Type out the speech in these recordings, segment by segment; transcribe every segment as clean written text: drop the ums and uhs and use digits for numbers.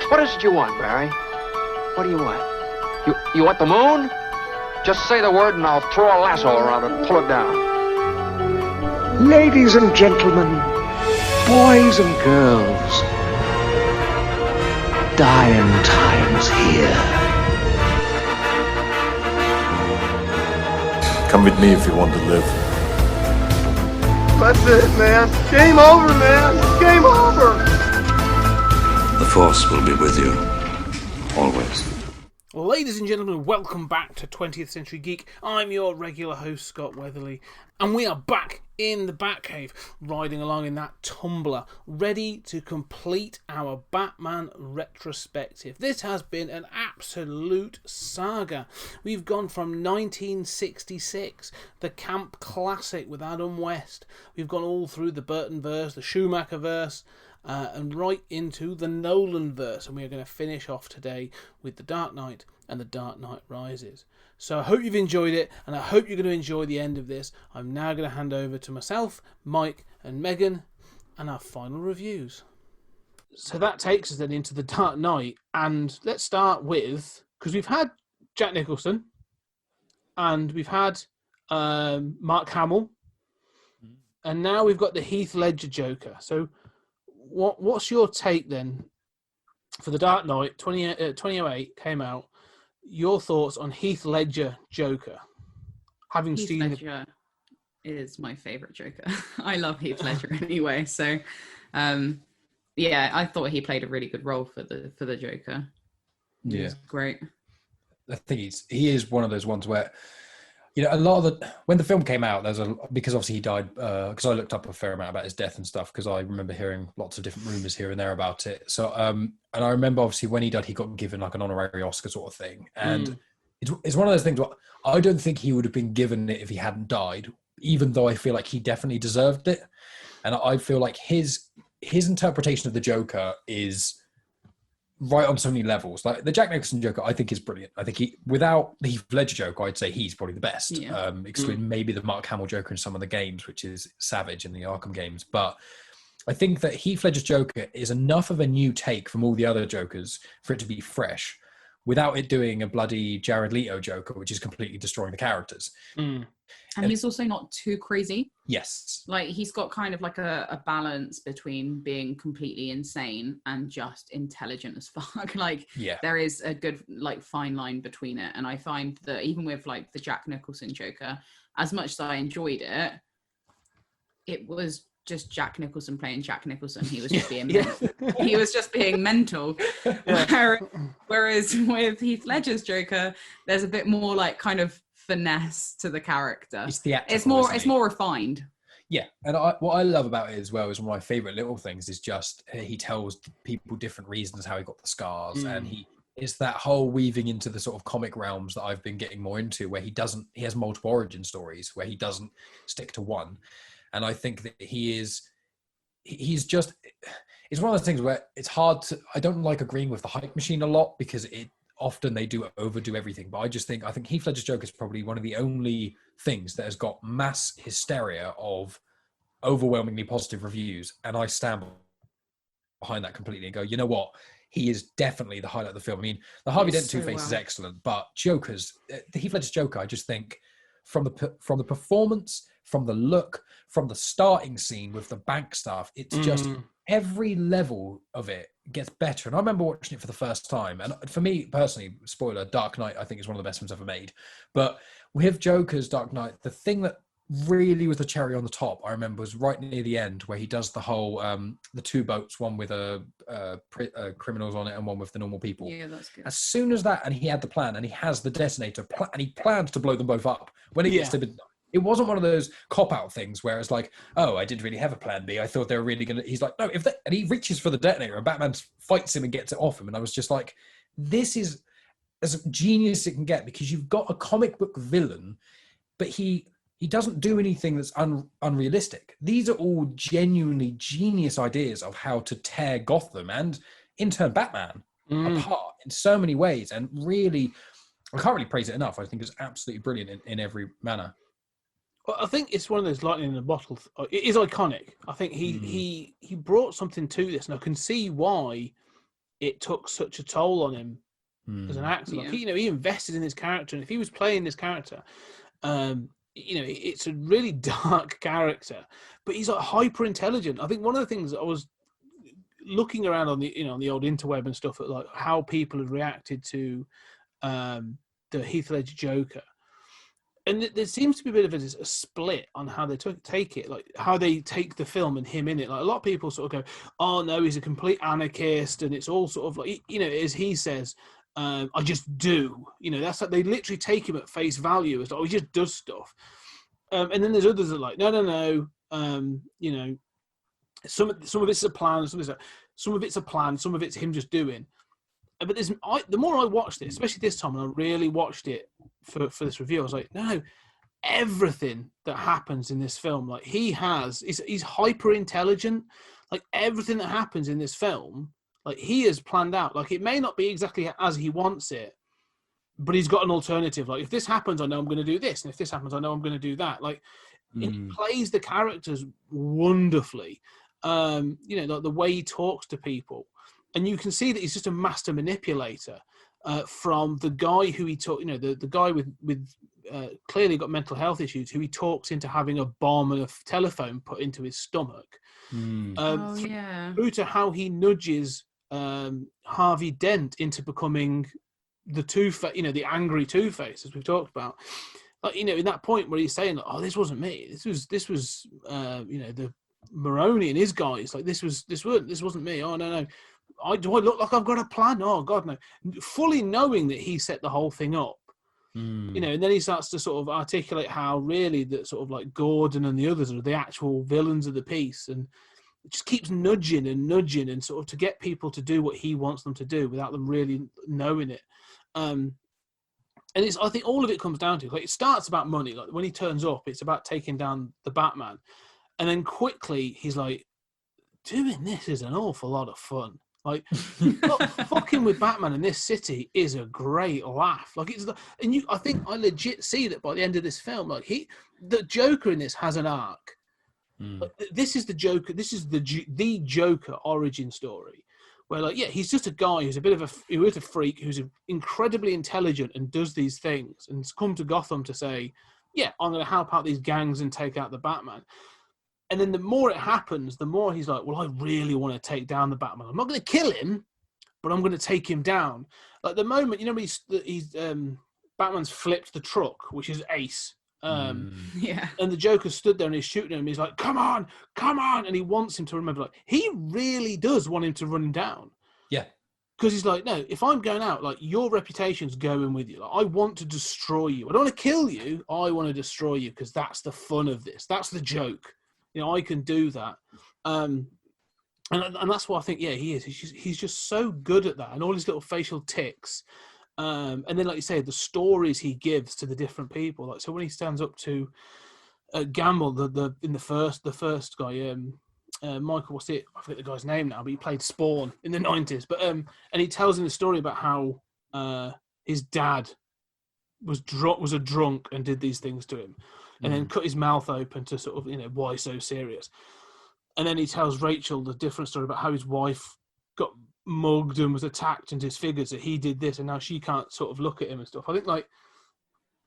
What is it you want, Barry? What do you want? You want the moon? Just say the word and I'll throw a lasso around it and pull it down. Ladies and gentlemen, boys and girls, dying times here. Come with me if you want to live. That's it, man. Game over, man. Game over. The Force will be with you, always. Ladies and gentlemen, welcome back to 20th Century Geek. I'm your regular host, Scott Weatherly, and we are back in the Batcave, riding along in that tumbler, ready to complete our Batman retrospective. This has been an absolute saga. We've gone from 1966, the camp classic with Adam West. We've gone all through the Burton-verse, the Schumacher-verse, and right into the Nolan-verse, and we are going to finish off today with The Dark Knight and The Dark Knight Rises. So I hope you've enjoyed it, and I hope you're going to enjoy the end of this. I'm now going to hand over to myself, Mike, and Megan, and our final reviews. So that takes us then into The Dark Knight, and let's start with, because we've had Jack Nicholson, and we've had Mark Hamill, and now we've got the Heath Ledger Joker. So what's your take then for The Dark Knight? 2008 came out. Your thoughts on Heath Ledger Joker? Having Heath seen Ledger is my favourite Joker. I love Heath Ledger anyway. So, yeah, I thought he played a really good role for the Joker. He was great. I think he is one of those ones where, you know, a lot of when the film came out, because obviously he died, because I looked up a fair amount about his death and stuff, because I remember hearing lots of different rumors here and there about it. So, and I remember obviously when he died, he got given like an honorary Oscar sort of thing. And it's one of those things where I don't think he would have been given it if he hadn't died, even though I feel like he definitely deserved it. And I feel like his interpretation of the Joker is right on so many levels. Like the Jack Nicholson Joker, I think is brilliant. I think without the Heath Ledger Joker, I'd say he's probably the best. Yeah. Excluding maybe the Mark Hamill Joker in some of the games, which is savage in the Arkham games. But I think that Heath Ledger's Joker is enough of a new take from all the other Jokers for it to be fresh, without it doing a bloody Jared Leto Joker, which is completely destroying the characters. And he's also not too crazy. Yes. Like, he's got kind of like a balance between being completely insane and just intelligent as fuck. Like, Yeah. there is a good, like, fine line between it. And I find that even with, like, the Jack Nicholson Joker, as much as I enjoyed it, it was just Jack Nicholson playing Jack Nicholson. He was just being he was just being mental. Whereas with Heath Ledger's Joker, there's a bit more, like, kind of finesse to the character. It's more refined. Yeah, and what I love about it as well is one of my favourite little things is just he tells people different reasons how he got the scars, and it's that whole weaving into the sort of comic realms that I've been getting more into, where he has multiple origin stories, where he doesn't stick to one. And I think that he's just, it's one of those things where it's hard to, I don't like agreeing with the hype machine a lot, because often they do overdo everything. But I think Heath Ledger's Joker is probably one of the only things that has got mass hysteria of overwhelmingly positive reviews. And I stand behind that completely and go, you know what? He is definitely the highlight of the film. I mean, the Harvey Dent Two-Face is excellent, but the Heath Ledger's Joker, I just think from the performance, from the look, from the starting scene with the bank stuff, it's just every level of it gets better. And I remember watching it for the first time, and for me personally, spoiler, Dark Knight I think is one of the best films ever made. But with Joker's Dark Knight, the thing that really was the cherry on the top, I remember, was right near the end, where he does the whole the two boats, one with criminals on it and one with the normal people. Yeah, that's good. As soon as that, and he had the plan, and he has the detonator, and he plans to blow them both up. When it gets to midnight, it wasn't one of those cop-out things where it's like, oh, I didn't really have a plan B. I thought they were really going to... He's like, no, and he reaches for the detonator, and Batman fights him and gets it off him. And I was just like, this is as genius as it can get, because you've got a comic book villain, but he doesn't do anything that's unrealistic. These are all genuinely genius ideas of how to tear Gotham and, in turn, Batman apart in so many ways. And really, I can't really praise it enough. I think it's absolutely brilliant in every manner. Well, I think it's one of those lightning in a bottle. It is iconic. I think he brought something to this, and I can see why it took such a toll on him as an actor. Like, he invested in his character, and if he was playing this character, it's a really dark character, but he's like hyper intelligent. I think one of the things I was looking around on the on the old interweb and stuff at like how people had reacted to the Heath Ledger Joker, and there seems to be a bit of a split on how they take it, like how they take the film and him in it. Like a lot of people sort of go, "Oh no, he's a complete anarchist," and it's all sort of like as he says, "I just do." That's like they literally take him at face value as like, "Oh, he just does stuff." And then there's others that are like, "No. Some of it's a plan, some of it's a plan, some of it's him just doing." But the more I watched it, especially this time, and I really watched it for this review, I was like, no, everything that happens in this film, like he's hyper intelligent. Like everything that happens in this film, like he has planned out. Like it may not be exactly as he wants it, but he's got an alternative. Like if this happens, I know I'm going to do this, and if this happens, I know I'm going to do that. Like he plays the characters wonderfully. Like the way he talks to people. And you can see that he's just a master manipulator from the guy who he talked, the guy with clearly got mental health issues, who he talks into having a bomb and a telephone put into his stomach. Through to how he nudges Harvey Dent into becoming the Two-Face, the angry Two-Face, as we've talked about. Like, in that point where he's saying, "Oh, this wasn't me. This was the Maroney and his guys. Like this wasn't me. Oh no. Do I look like I've got a plan? Oh God, no." Fully knowing that he set the whole thing up, and then he starts to sort of articulate how really that sort of like Gordon and the others are the actual villains of the piece, and it just keeps nudging and sort of to get people to do what he wants them to do without them really knowing it. And I think all of it comes down to, like, it starts about money. Like when he turns up, it's about taking down the Batman, and then quickly he's like, doing this is an awful lot of fun. Like, fucking with Batman in this city is a great laugh. Like I think I legit see that by the end of this film. Like the Joker in this has an arc. Like, this is the Joker. This is the Joker origin story, where like he's just a guy who's a freak, who's incredibly intelligent and does these things, and has come to Gotham to say, I'm going to help out these gangs and take out the Batman. And then the more it happens, the more he's like, well, I really want to take down the Batman. I'm not going to kill him, but I'm going to take him down. Like the moment, he's Batman's flipped the truck, which is ace. And the Joker stood there and he's shooting him. He's like, come on. And he wants him to remember, like, he really does want him to run him down. Yeah. Because he's like, no, if I'm going out, like, your reputation's going with you. Like, I want to destroy you. I don't want to kill you. I want to destroy you because that's the fun of this. That's the joke. I can do that. And that's what I think, he is. He's just so good at that. And all his little facial tics. And then, like you say, the stories he gives to the different people. Like, so when he stands up to Gamble, the first guy, Michael, I forget the guy's name now, but he played Spawn in the 90s. But and he tells him the story about how his dad was a drunk and did these things to him. And then cut his mouth open to sort of, why so serious? And then he tells Rachel the different story about how his wife got mugged and was attacked and disfigured, so he did this, and now she can't sort of look at him and stuff. I think, like,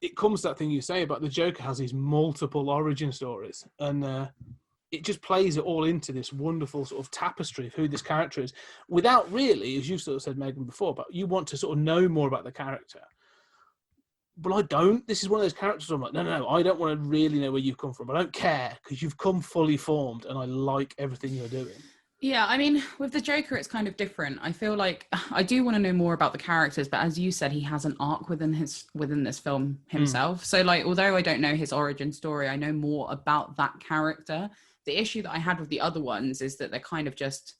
it comes to that thing you say about the Joker has these multiple origin stories, and it just plays it all into this wonderful sort of tapestry of who this character is, without really, as you sort of said, Megan, before, but you want to sort of know more about the character. But I don't. This is one of those characters I'm like, no, I don't want to really know where you've come from. I don't care, because you've come fully formed and I like everything you're doing. Yeah, I mean, with the Joker, it's kind of different. I feel like I do want to know more about the characters, but as you said, he has an arc within this film himself. So, like, although I don't know his origin story, I know more about that character. The issue that I had with the other ones is that they're kind of just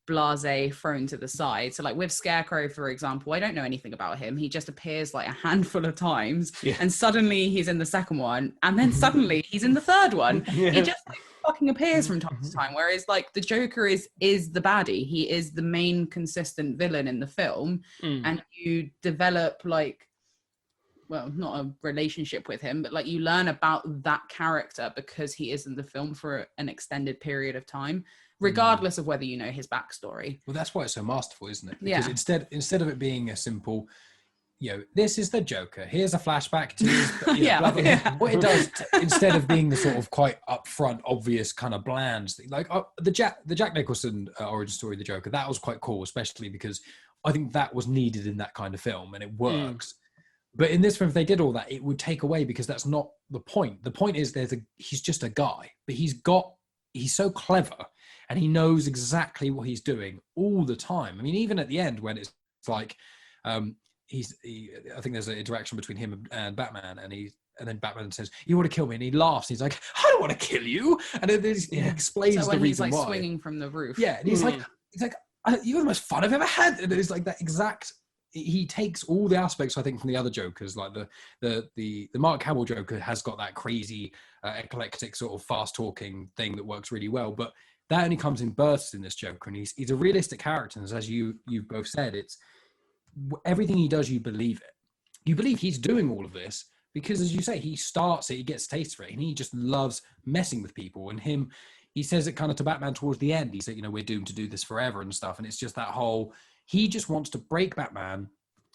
blasé thrown to the side. So like with Scarecrow, for example, I don't know anything about him. He just appears like a handful of times, and suddenly he's in the second one, and then suddenly he's in the third one. He just like fucking appears from time to time, whereas like the Joker is the baddie. He is the main consistent villain in the film, and you develop like, well, not a relationship with him, but like you learn about that character because he is in the film for an extended period of time. regardless of whether you know his backstory. Well, that's why it's so masterful, isn't it? Yeah. Because instead of it being a simple, this is the Joker, here's a flashback to blah, blah, blah. What it does, instead of being the sort of quite upfront, obvious kind of bland thing, like the Jack Nicholson origin story of the Joker, that was quite cool, especially because I think that was needed in that kind of film, and it works. But in this film, if they did all that, it would take away, because that's not the point. The point is he's just a guy, but he's so clever, and he knows exactly what he's doing all the time. I mean, even at the end when it's like, I think there's an interaction between him and Batman, and then Batman says, "You want to kill me?" And he laughs. He's like, "I don't want to kill you." And then he explains the reason why. He's like swinging from the roof. Yeah, and he's like, "You're the most fun I've ever had." And it's like that exact. He takes all the aspects, I think, from the other Jokers, like the Mark Hamill Joker has got that crazy, eclectic sort of fast talking thing that works really well, but that only comes in bursts in this Joker, and he's a realistic character. And as you've both said, it's everything he does, you believe it. You believe he's doing all of this because, as you say, he starts it, he gets a taste for it, and he just loves messing with people. And he says it kind of to Batman towards the end. He said, we're doomed to do this forever and stuff. And it's just that whole. He just wants to break Batman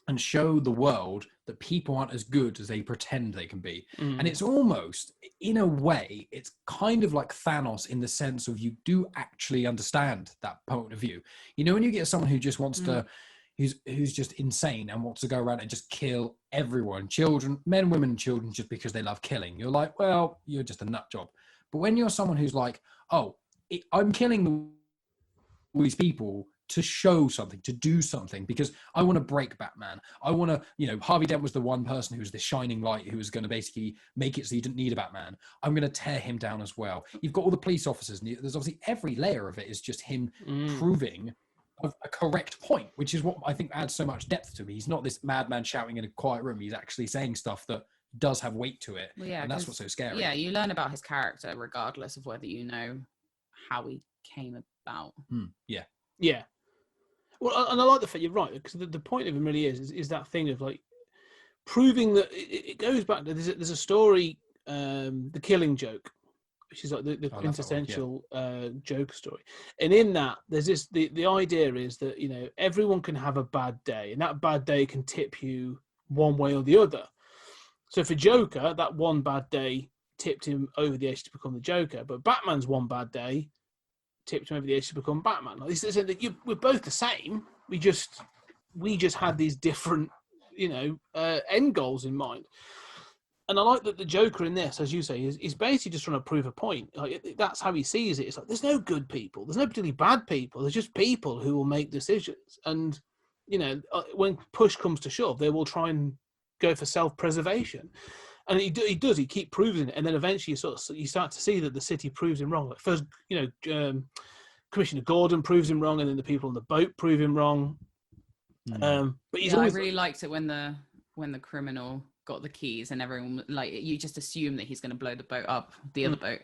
and show the world that people aren't as good as they pretend they can be. And it's almost, in a way, it's kind of like Thanos in the sense of you do actually understand that point of view. When you get someone who just wants to, who's just insane and wants to go around and just kill everyone, children, men, women, and children, just because they love killing. You're like, well, you're just a nut job. But when you're someone who's like, I'm killing all these people to show something, to do something, because I want to break Batman. I want to, Harvey Dent was the one person who was the shining light, who was going to basically make it so you didn't need a Batman. I'm going to tear him down as well. You've got all the police officers, and there's obviously every layer of it is just him proving a correct point, which is what I think adds so much depth to me. He's not this madman shouting in a quiet room. He's actually saying stuff that does have weight to it. And that's what's so scary. Yeah, you learn about his character regardless of whether you know how he came about. Yeah. Well, and I like the fact you're right, because the point of him really is that thing of like proving that it goes back to there's a story, The Killing Joke, which is like the quintessential Joker story, and in that there's this the idea is that everyone can have a bad day, and that bad day can tip you one way or the other. So for Joker, that one bad day tipped him over the edge to become the Joker, but Batman's one bad day tipped him over the edge to become Batman. Like this, we're both the same. We just had these different, end goals in mind. And I like that the Joker in this, as you say, is basically just trying to prove a point. Like that's how he sees it. It's like there's no good people, there's no particularly bad people. There's just people who will make decisions, and when push comes to shove, they will try and go for self-preservation. And he does. He keeps proving it, and then eventually you start to see that the city proves him wrong. Like first, Commissioner Gordon proves him wrong, and then the people on the boat prove him wrong. But he's always. I really liked it when the criminal got the keys, and everyone you just assume that he's going to blow the boat up, the other boat,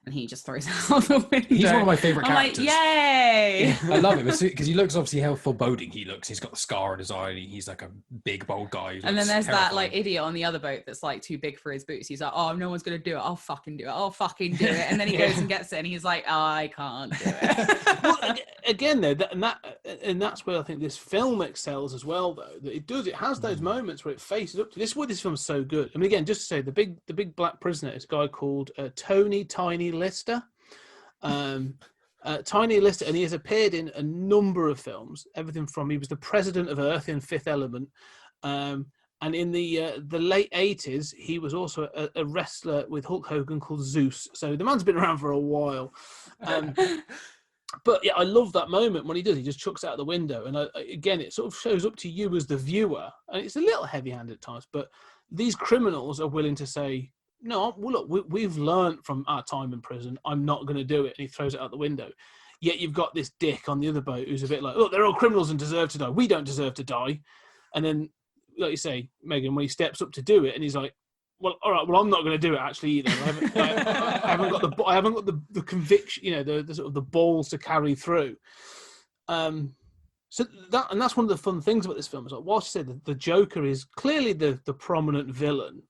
and he just throws it out the window. He's one of my favourite characters. Like, yay! I love him because he looks obviously how foreboding he looks. He's got the scar on his eye. And he's like a big, bold guy. And then there's that idiot on the other boat that's like too big for his boots. He's like, oh, no one's going to do it. I'll fucking do it. I'll fucking do it. And then he goes and gets it, and he's like, I can't do it. Well, again, though, and that's where I think this film excels as well. Though that it has those moments where it faces up to this. Is why this film's so good. I mean, again, just to say, the big black prisoner is a guy called Tiny Lister. Tiny Lister, and he has appeared in a number of films. Everything from he was the president of Earth in Fifth Element, and in the late 80s, he was also a wrestler with Hulk Hogan called Zeus. So the man's been around for a while. But yeah, I love that moment when he does. He just chucks it out the window, and again, it sort of shows up to you as the viewer, and it's a little heavy-handed at times. But these criminals are willing to say, no, well, look, we've learned from our time in prison. I'm not going to do it. And he throws it out the window. Yet you've got this dick on the other boat who's a bit like, look, they're all criminals and deserve to die. We don't deserve to die. And then, like you say, Megan, when he steps up to do it, and he's like, well, all right, well, I'm not going to do it actually either. I haven't got the conviction, the sort of the balls to carry through. So that's one of the fun things about this film. Is like, whilst you said the Joker is clearly the prominent villain.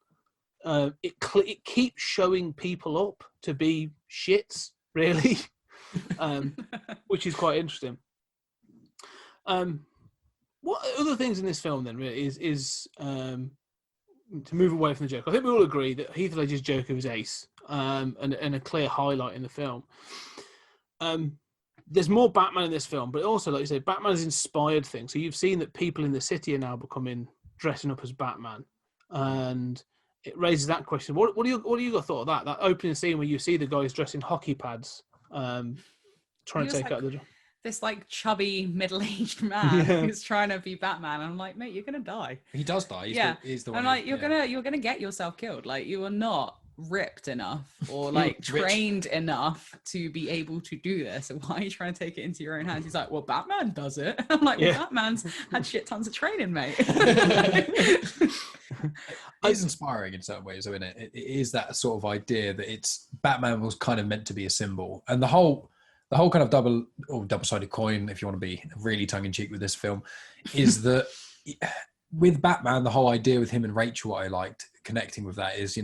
It keeps showing people up to be shits, really. which is quite interesting. What other things in this film then really is to move away from the Joker? I think we all agree that Heath Ledger's Joker is ace, and a clear highlight in the film. There's more Batman in this film, but also, like you say, Batman has inspired things. So you've seen that people in the city are now becoming dressing up as Batman, and it raises that question. What do you got thought of that? That opening scene where you see the guys dressed in hockey pads, trying to take out the. This like chubby middle-aged man who's trying to be Batman. And I'm like, mate, you're gonna die. He does die. He's the one. I'm like, you're gonna get yourself killed. Like, you are not ripped enough or like trained enough to be able to do this. And why are you trying to take it into your own hands? He's like, well, Batman does it. I'm like, well, Batman's had shit tons of training, mate. It's inspiring in certain ways, isn't it? It is that sort of idea that it's Batman was kind of meant to be a symbol, and the whole kind of double-sided coin, if you want to be really tongue-in-cheek with this film, is that with Batman, the whole idea with him and Rachel, what I liked connecting with that is,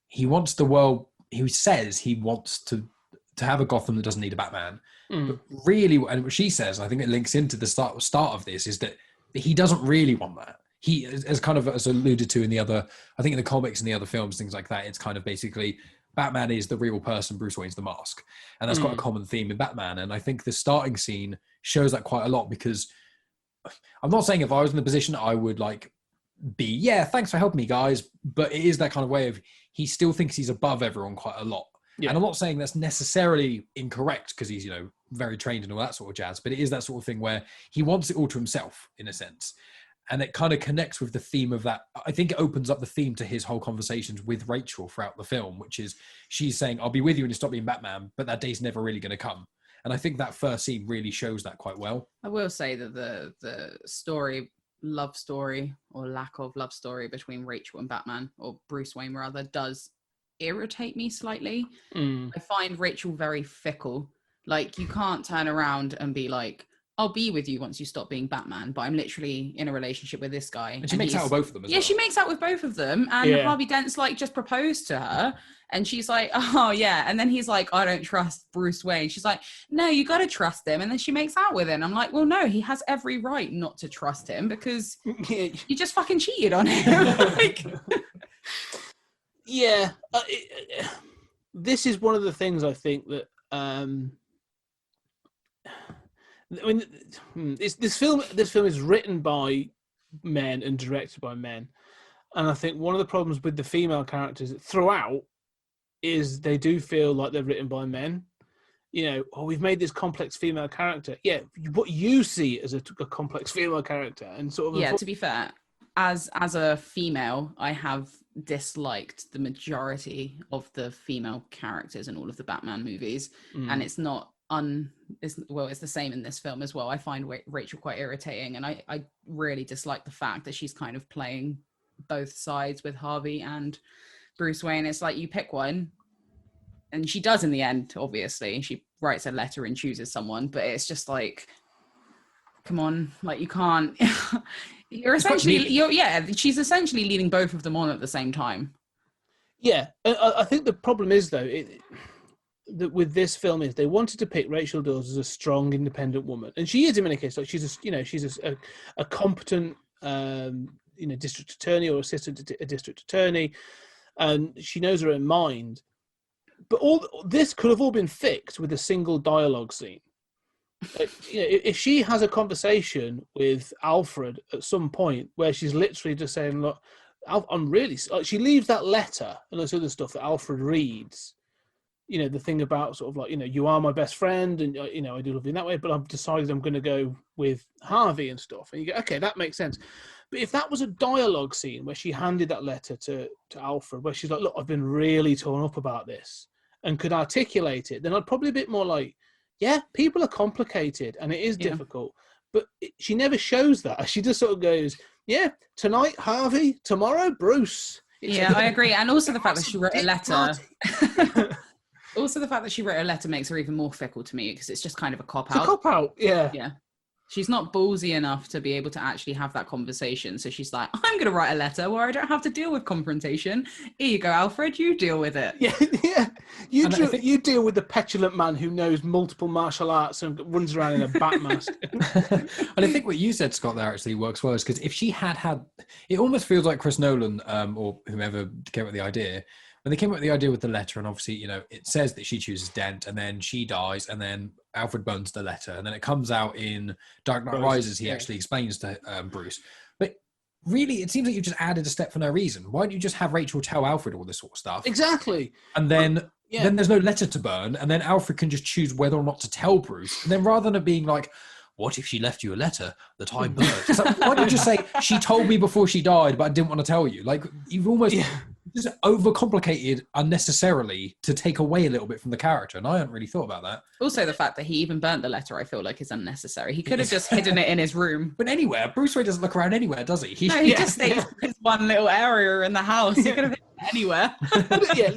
he wants the world. He says he wants to have a Gotham that doesn't need a Batman, but really, and what she says, and I think it links into the start of this, is that he doesn't really want that. He, as alluded to in the other, I think in the comics and the other films, things like that, it's kind of basically Batman is the real person, Bruce Wayne's the mask. And that's quite a common theme in Batman. And I think the starting scene shows that quite a lot, because I'm not saying if I was in the position, I would be, thanks for helping me, guys. But it is that kind of way of, he still thinks he's above everyone quite a lot. Yeah. And I'm not saying that's necessarily incorrect, because he's, very trained and all that sort of jazz. But it is that sort of thing where he wants it all to himself, in a sense. And it kind of connects with the theme of that. I think it opens up the theme to his whole conversations with Rachel throughout the film, which is she's saying, I'll be with you when you stop being Batman, but that day's never really going to come. And I think that first scene really shows that quite well. I will say that the love story or lack of love story between Rachel and Batman, or Bruce Wayne rather, does irritate me slightly. I find Rachel very fickle. Like, you can't turn around and be like, I'll be with you once you stop being Batman, but I'm literally in a relationship with this guy. And she makes out with both of them as well. Yeah, she makes out with both of them. And Harvey Dent's just proposed to her. And she's like, oh, yeah. And then he's like, I don't trust Bruce Wayne. She's like, no, you got to trust him. And then she makes out with him. I'm like, well, no, he has every right not to trust him, because you just fucking cheated on him. Yeah. This is one of the things I think that... this film is written by men and directed by men, and I think one of the problems with the female characters throughout is they do feel like they're written by men. We've made this complex female character. Yeah, what you see as a complex female character, and sort of to be fair, as a female, I have disliked the majority of the female characters in all of the Batman movies, and it's not. It's the same in this film as well. I find Rachel quite irritating, and I really dislike the fact that she's kind of playing both sides with Harvey and Bruce Wayne. It's like, you pick one, and she does in the end. Obviously, she writes a letter and chooses someone, but it's just like, come on, you can't. She's essentially leading both of them on at the same time. Yeah, I think the problem is though. That with this film is they wanted to pick Rachel Dawes as a strong, independent woman, and she is in many cases. She's a competent, district attorney or assistant to a district attorney, and she knows her own mind. But all this could have all been fixed with a single dialogue scene. If she has a conversation with Alfred at some point where she's literally just saying, "Look, I'm really," she leaves that letter and this other stuff that Alfred reads. The thing about sort of you are my best friend, and I do love you in that way, but I've decided I'm going to go with Harvey and stuff. And you go, okay, that makes sense. But if that was a dialogue scene where she handed that letter to Alfred, where she's like, look, I've been really torn up about this, and could articulate it, then I'd probably a bit more like, yeah, people are complicated and it is difficult. But she never shows that. She just sort of goes, yeah, tonight Harvey, tomorrow Bruce. I agree. And also the fact that she wrote a letter. Also, the fact that she wrote a letter makes her even more fickle to me, because it's just kind of a cop-out. It's a cop-out, yeah. Yeah. She's not ballsy enough to be able to actually have that conversation. So she's like, I'm going to write a letter where I don't have to deal with confrontation. Here you go, Alfred, you deal with it. Yeah. You deal with the petulant man who knows multiple martial arts and runs around in a bat mask. And I think what you said, Scott, there actually works well, is because if she had, it almost feels like Chris Nolan or whomever came up with the idea, when they came up with the idea with the letter, and obviously, it says that she chooses Dent, and then she dies, and then Alfred burns the letter, and then it comes out in Dark Knight Rises. He actually explains to Bruce. But really, it seems like you just added a step for no reason. Why don't you just have Rachel tell Alfred all this sort of stuff? Exactly. And then there's no letter to burn, and then Alfred can just choose whether or not to tell Bruce. And then rather than it being like, what if she left you a letter that I burned? It's like, why don't you just say, she told me before she died, but I didn't want to tell you? Like, you've almost just overcomplicated unnecessarily to take away a little bit from the character. And I hadn't really thought about that. Also, the fact that he even burnt the letter, I feel like, is unnecessary. He could have just hidden it in his room. But anywhere, Bruce Wayne doesn't look around anywhere, does he? He just stays in his one little area in the house. He could have hidden it anywhere.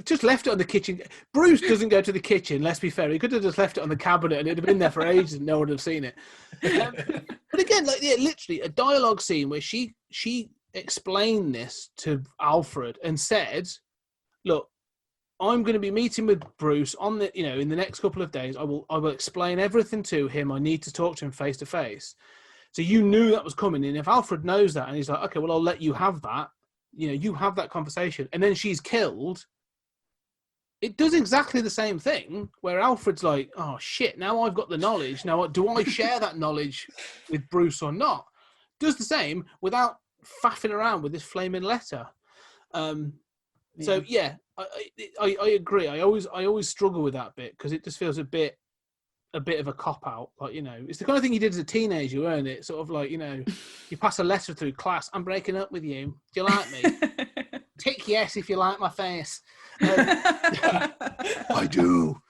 Just left it on the kitchen. Bruce doesn't go to the kitchen, let's be fair. He could have just left it on the cabinet and it'd have been there for ages and no one would have seen it. But again, literally a dialogue scene where she explained this to Alfred and said, look, I'm going to be meeting with Bruce on the, in the next couple of days. I will explain everything to him. I need to talk to him face to face. So you knew that was coming. And if Alfred knows that and he's like, okay, well, I'll let you have that. You have that conversation. And then she's killed. It does exactly the same thing where Alfred's like, oh shit, now I've got the knowledge. Now, do I share that knowledge with Bruce or not? Does the same without faffing around with this flaming letter. So yeah, I agree. I always struggle with that bit because it just feels a bit of a cop out. Like, it's the kind of thing you did as a teenager, weren't it? Sort of like, you pass a letter through class. I'm breaking up with you. Do you like me? Tick yes if you like my face. I do.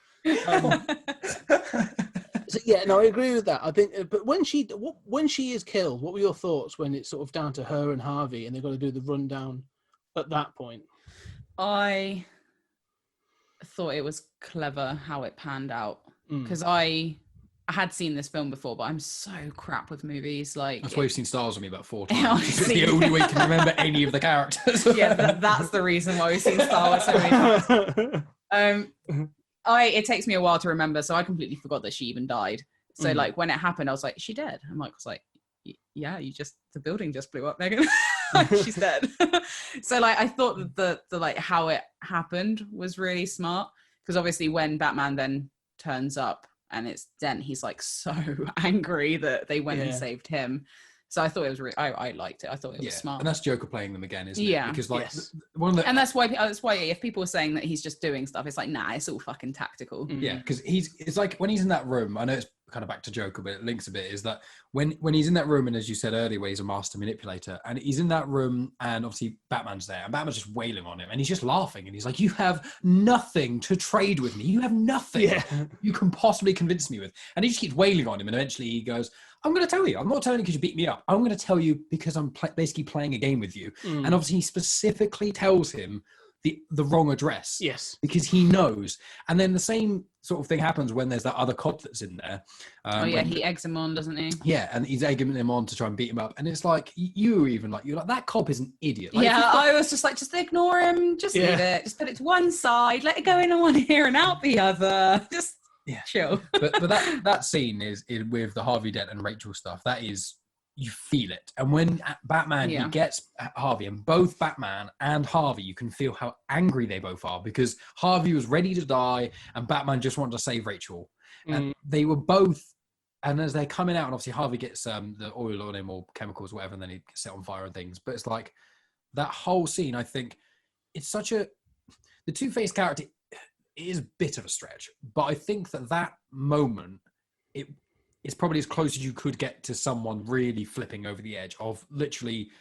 So yeah, no, I agree with that. I think, but when she is killed, what were your thoughts when it's sort of down to her and Harvey, and they've got to do the rundown at that point? I thought it was clever how it panned out because I had seen this film before, but I'm so crap with movies. Like, that's why you've seen Star Wars with me about 4 times. It's the only way you can remember any of the characters. Yeah, that's the reason why we've seen Star Wars so many times. It takes me a while to remember, so I completely forgot that she even died. So like when it happened, I was like, "Is she dead?" And Mike was like, "Yeah, the building just blew up, Megan. She's dead." So like I thought that the like how it happened was really smart because obviously when Batman then turns up and it's Dent, he's like so angry that they went and saved him. So I thought it was really, I liked it. I thought it was smart. And that's Joker playing them again, isn't it? Yeah. Because like and that's why if people are saying that he's just doing stuff, it's like, nah, it's all fucking tactical. Yeah, because it's like when he's in that room, I know it's kind of back to Joker, but it links a bit, is that when he's in that room, and as you said earlier, where he's a master manipulator, and he's in that room, and obviously Batman's there, and Batman's just wailing on him, and he's just laughing, and he's like, you have nothing to trade with me. You have nothing you can possibly convince me with. And he just keeps wailing on him, and eventually he goes, I'm going to tell you. I'm not telling you because you beat me up. I'm going to tell you because I'm basically playing a game with you. And obviously he specifically tells him the wrong address. Yes. Because he knows. And then the same sort of thing happens when there's that other cop that's in there. He eggs him on, doesn't he? Yeah, and he's egging him on to try and beat him up. And it's like, you're like, that cop is an idiot. Like, I was just like, just ignore him. Just leave it. Just put it to one side. Let it go in one ear and out the other. Just... Yeah, chill. but that scene is with the Harvey Dent and Rachel stuff. That is, you feel it. And when Batman he gets Harvey, and both Batman and Harvey, you can feel how angry they both are because Harvey was ready to die, and Batman just wanted to save Rachel. And they were both. And as they're coming out, and obviously Harvey gets the oil on him or chemicals, or whatever, and then he gets set on fire and things. But it's like that whole scene. I think it's such the Two-Face character. It is a bit of a stretch, but I think that moment, it's probably as close as you could get to someone really flipping over the edge of literally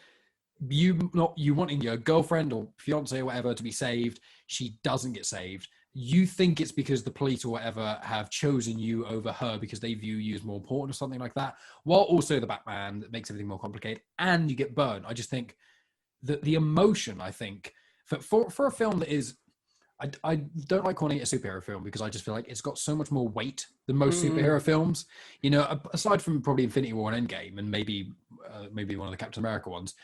you wanting your girlfriend or fiance or whatever to be saved. She doesn't get saved. You think it's because the police or whatever have chosen you over her because they view you as more important or something like that. While also the Batman that makes everything more complicated, and you get burned. I just think that the emotion, I think, for a film that is, I don't like calling it a superhero film because I just feel like it's got so much more weight than most superhero films. You know, aside from probably Infinity War and Endgame, and maybe one of the Captain America ones,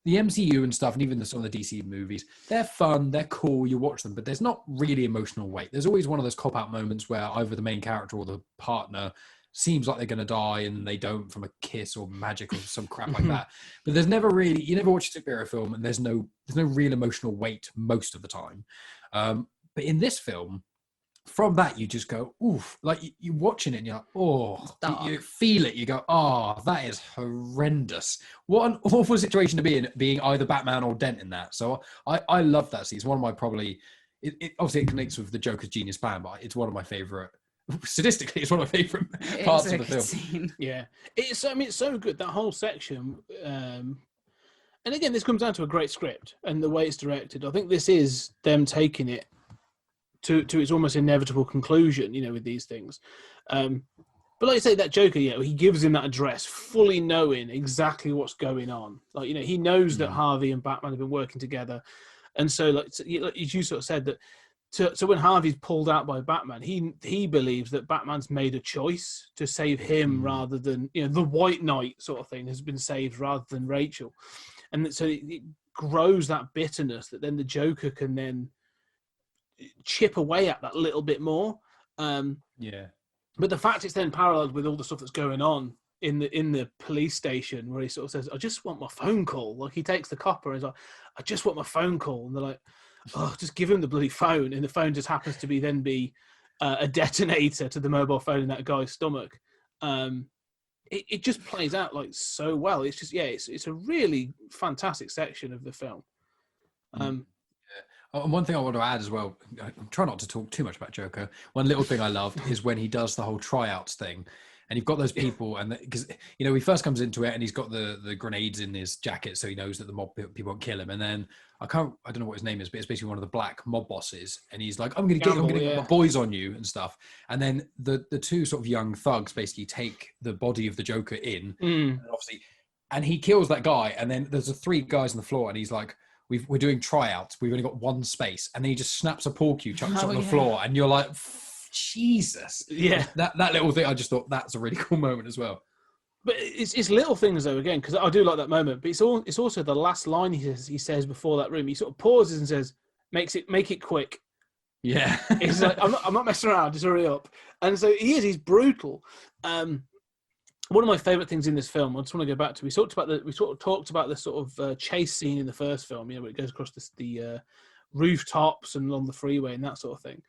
the MCU and stuff, and even some of the DC movies, they're fun, they're cool, you watch them, but there's not really emotional weight. There's always one of those cop-out moments where either the main character or the partner seems like they're going to die and they don't from a kiss or magic or some crap like that. But there's never really, you never watch a superhero film and there's no real emotional weight most of the time. But in this film, from that, you just go, oof, like you're watching it and you're like, oh, you feel it. You go, oh, that is horrendous. What an awful situation to be in, being either Batman or Dent in that. So I love that scene. It's one of my probably, obviously it connects with the Joker's genius plan, but it's one of my favorite, statistically, it's one of my favorite parts of the film. Scene. Yeah. It's so good, that whole section. And again, this comes down to a great script and the way it's directed. I think this is them taking it to its almost inevitable conclusion, you know, with these things. But like you say, that Joker, he gives him that address fully knowing exactly what's going on. Like, you know, he knows that Harvey and Batman have been working together. And so, like you sort of said, that so when Harvey's pulled out by Batman, he believes that Batman's made a choice to save him rather than, you know, the White Knight sort of thing has been saved rather than Rachel. And so it grows that bitterness that then the Joker can then chip away at that little bit more. But the fact it's then paralleled with all the stuff that's going on in the police station, where he sort of says, I just want my phone call. Like, he takes the copper and he's like, I just want my phone call. And they're like, oh, just give him the bloody phone. And the phone just happens to be a detonator to the mobile phone in that guy's stomach. It just plays out like so well. It's just, it's a really fantastic section of the film. And one thing I want to add as well, I try not to talk too much about Joker. One little thing I loved is when he does the whole tryouts thing, and you've got those people, and because, you know, he first comes into it and he's got the grenades in his jacket, so he knows that the mob people won't kill him. And then I don't know what his name is, but it's basically one of the black mob bosses, and he's like, I'm going to get my boys on you and stuff. And then the two sort of young thugs basically take the body of the Joker in, and obviously, and he kills that guy. And then there's the three guys on the floor, and he's like, we're doing tryouts. We've only got one space. And then he just snaps a pork cue, chucks it on the floor. And you're like, Jesus. Yeah. That little thing, I just thought that's a really cool moment as well. But it's little things, though, again, because I do like that moment. But it's also the last line he says before that room. He sort of pauses and says, make it quick. Yeah. He's like, I'm not messing around, just hurry up. And so he's brutal. One of my favourite things in this film, I just want to go back to, we sort of talked about the sort of chase scene in the first film, you know, where it goes across the rooftops and along the freeway and that sort of thing.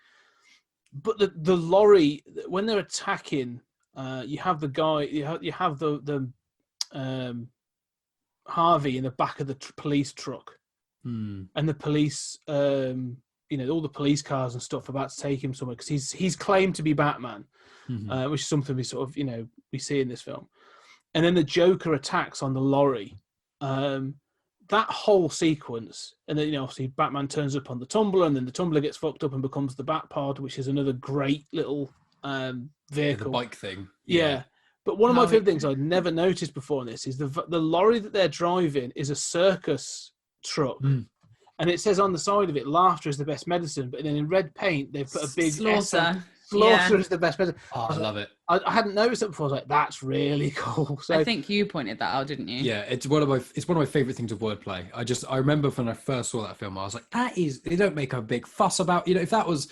But the lorry, when they're attacking, you have the guy, you have the Harvey in the back of the police truck, and the police, you know, all the police cars and stuff about to take him somewhere because he's claimed to be Batman. Which is something we sort of, you know, we see in this film. And then the Joker attacks on the lorry. That whole sequence, and then, you know, obviously Batman turns up on the Tumbler, and then the Tumbler gets fucked up and becomes the Batpod, which is another great little vehicle. The bike thing. Yeah. But one of my favorite things I'd never noticed before in this is the lorry that they're driving is a circus truck. And it says on the side of it, laughter is the best medicine. But then in red paint, they've put a big Slaughter. Slaughter is the best medicine. Oh, I love it. I hadn't noticed it before. I was like, that's really cool. So I think you pointed that out, didn't you? Yeah, it's one of my favorite things of wordplay. I remember when I first saw that film, I was like, they don't make a big fuss about, you know, if that was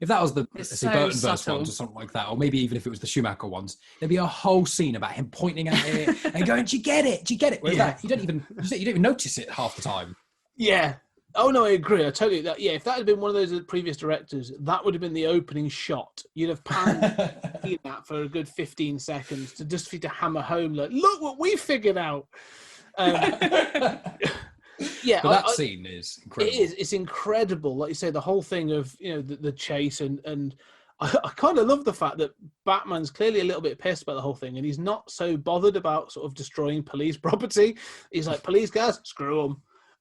the Burtonverse ones or something like that, or maybe even if it was the Schumacher ones, there'd be a whole scene about him pointing at it and going, "Do you get it? Do you get it?" Whereas that, you don't even notice it half the time. Yeah. Oh no, I agree. I totally that. Yeah, if that had been one of those previous directors, that would have been the opening shot. You'd have panned that for a good 15 seconds to hammer home, like, look what we figured out. Yeah, but that scene is incredible. It is. It's incredible. Like you say, the whole thing of, you know, the chase and I kind of love the fact that Batman's clearly a little bit pissed about the whole thing, and he's not so bothered about sort of destroying police property. He's like, police guys, screw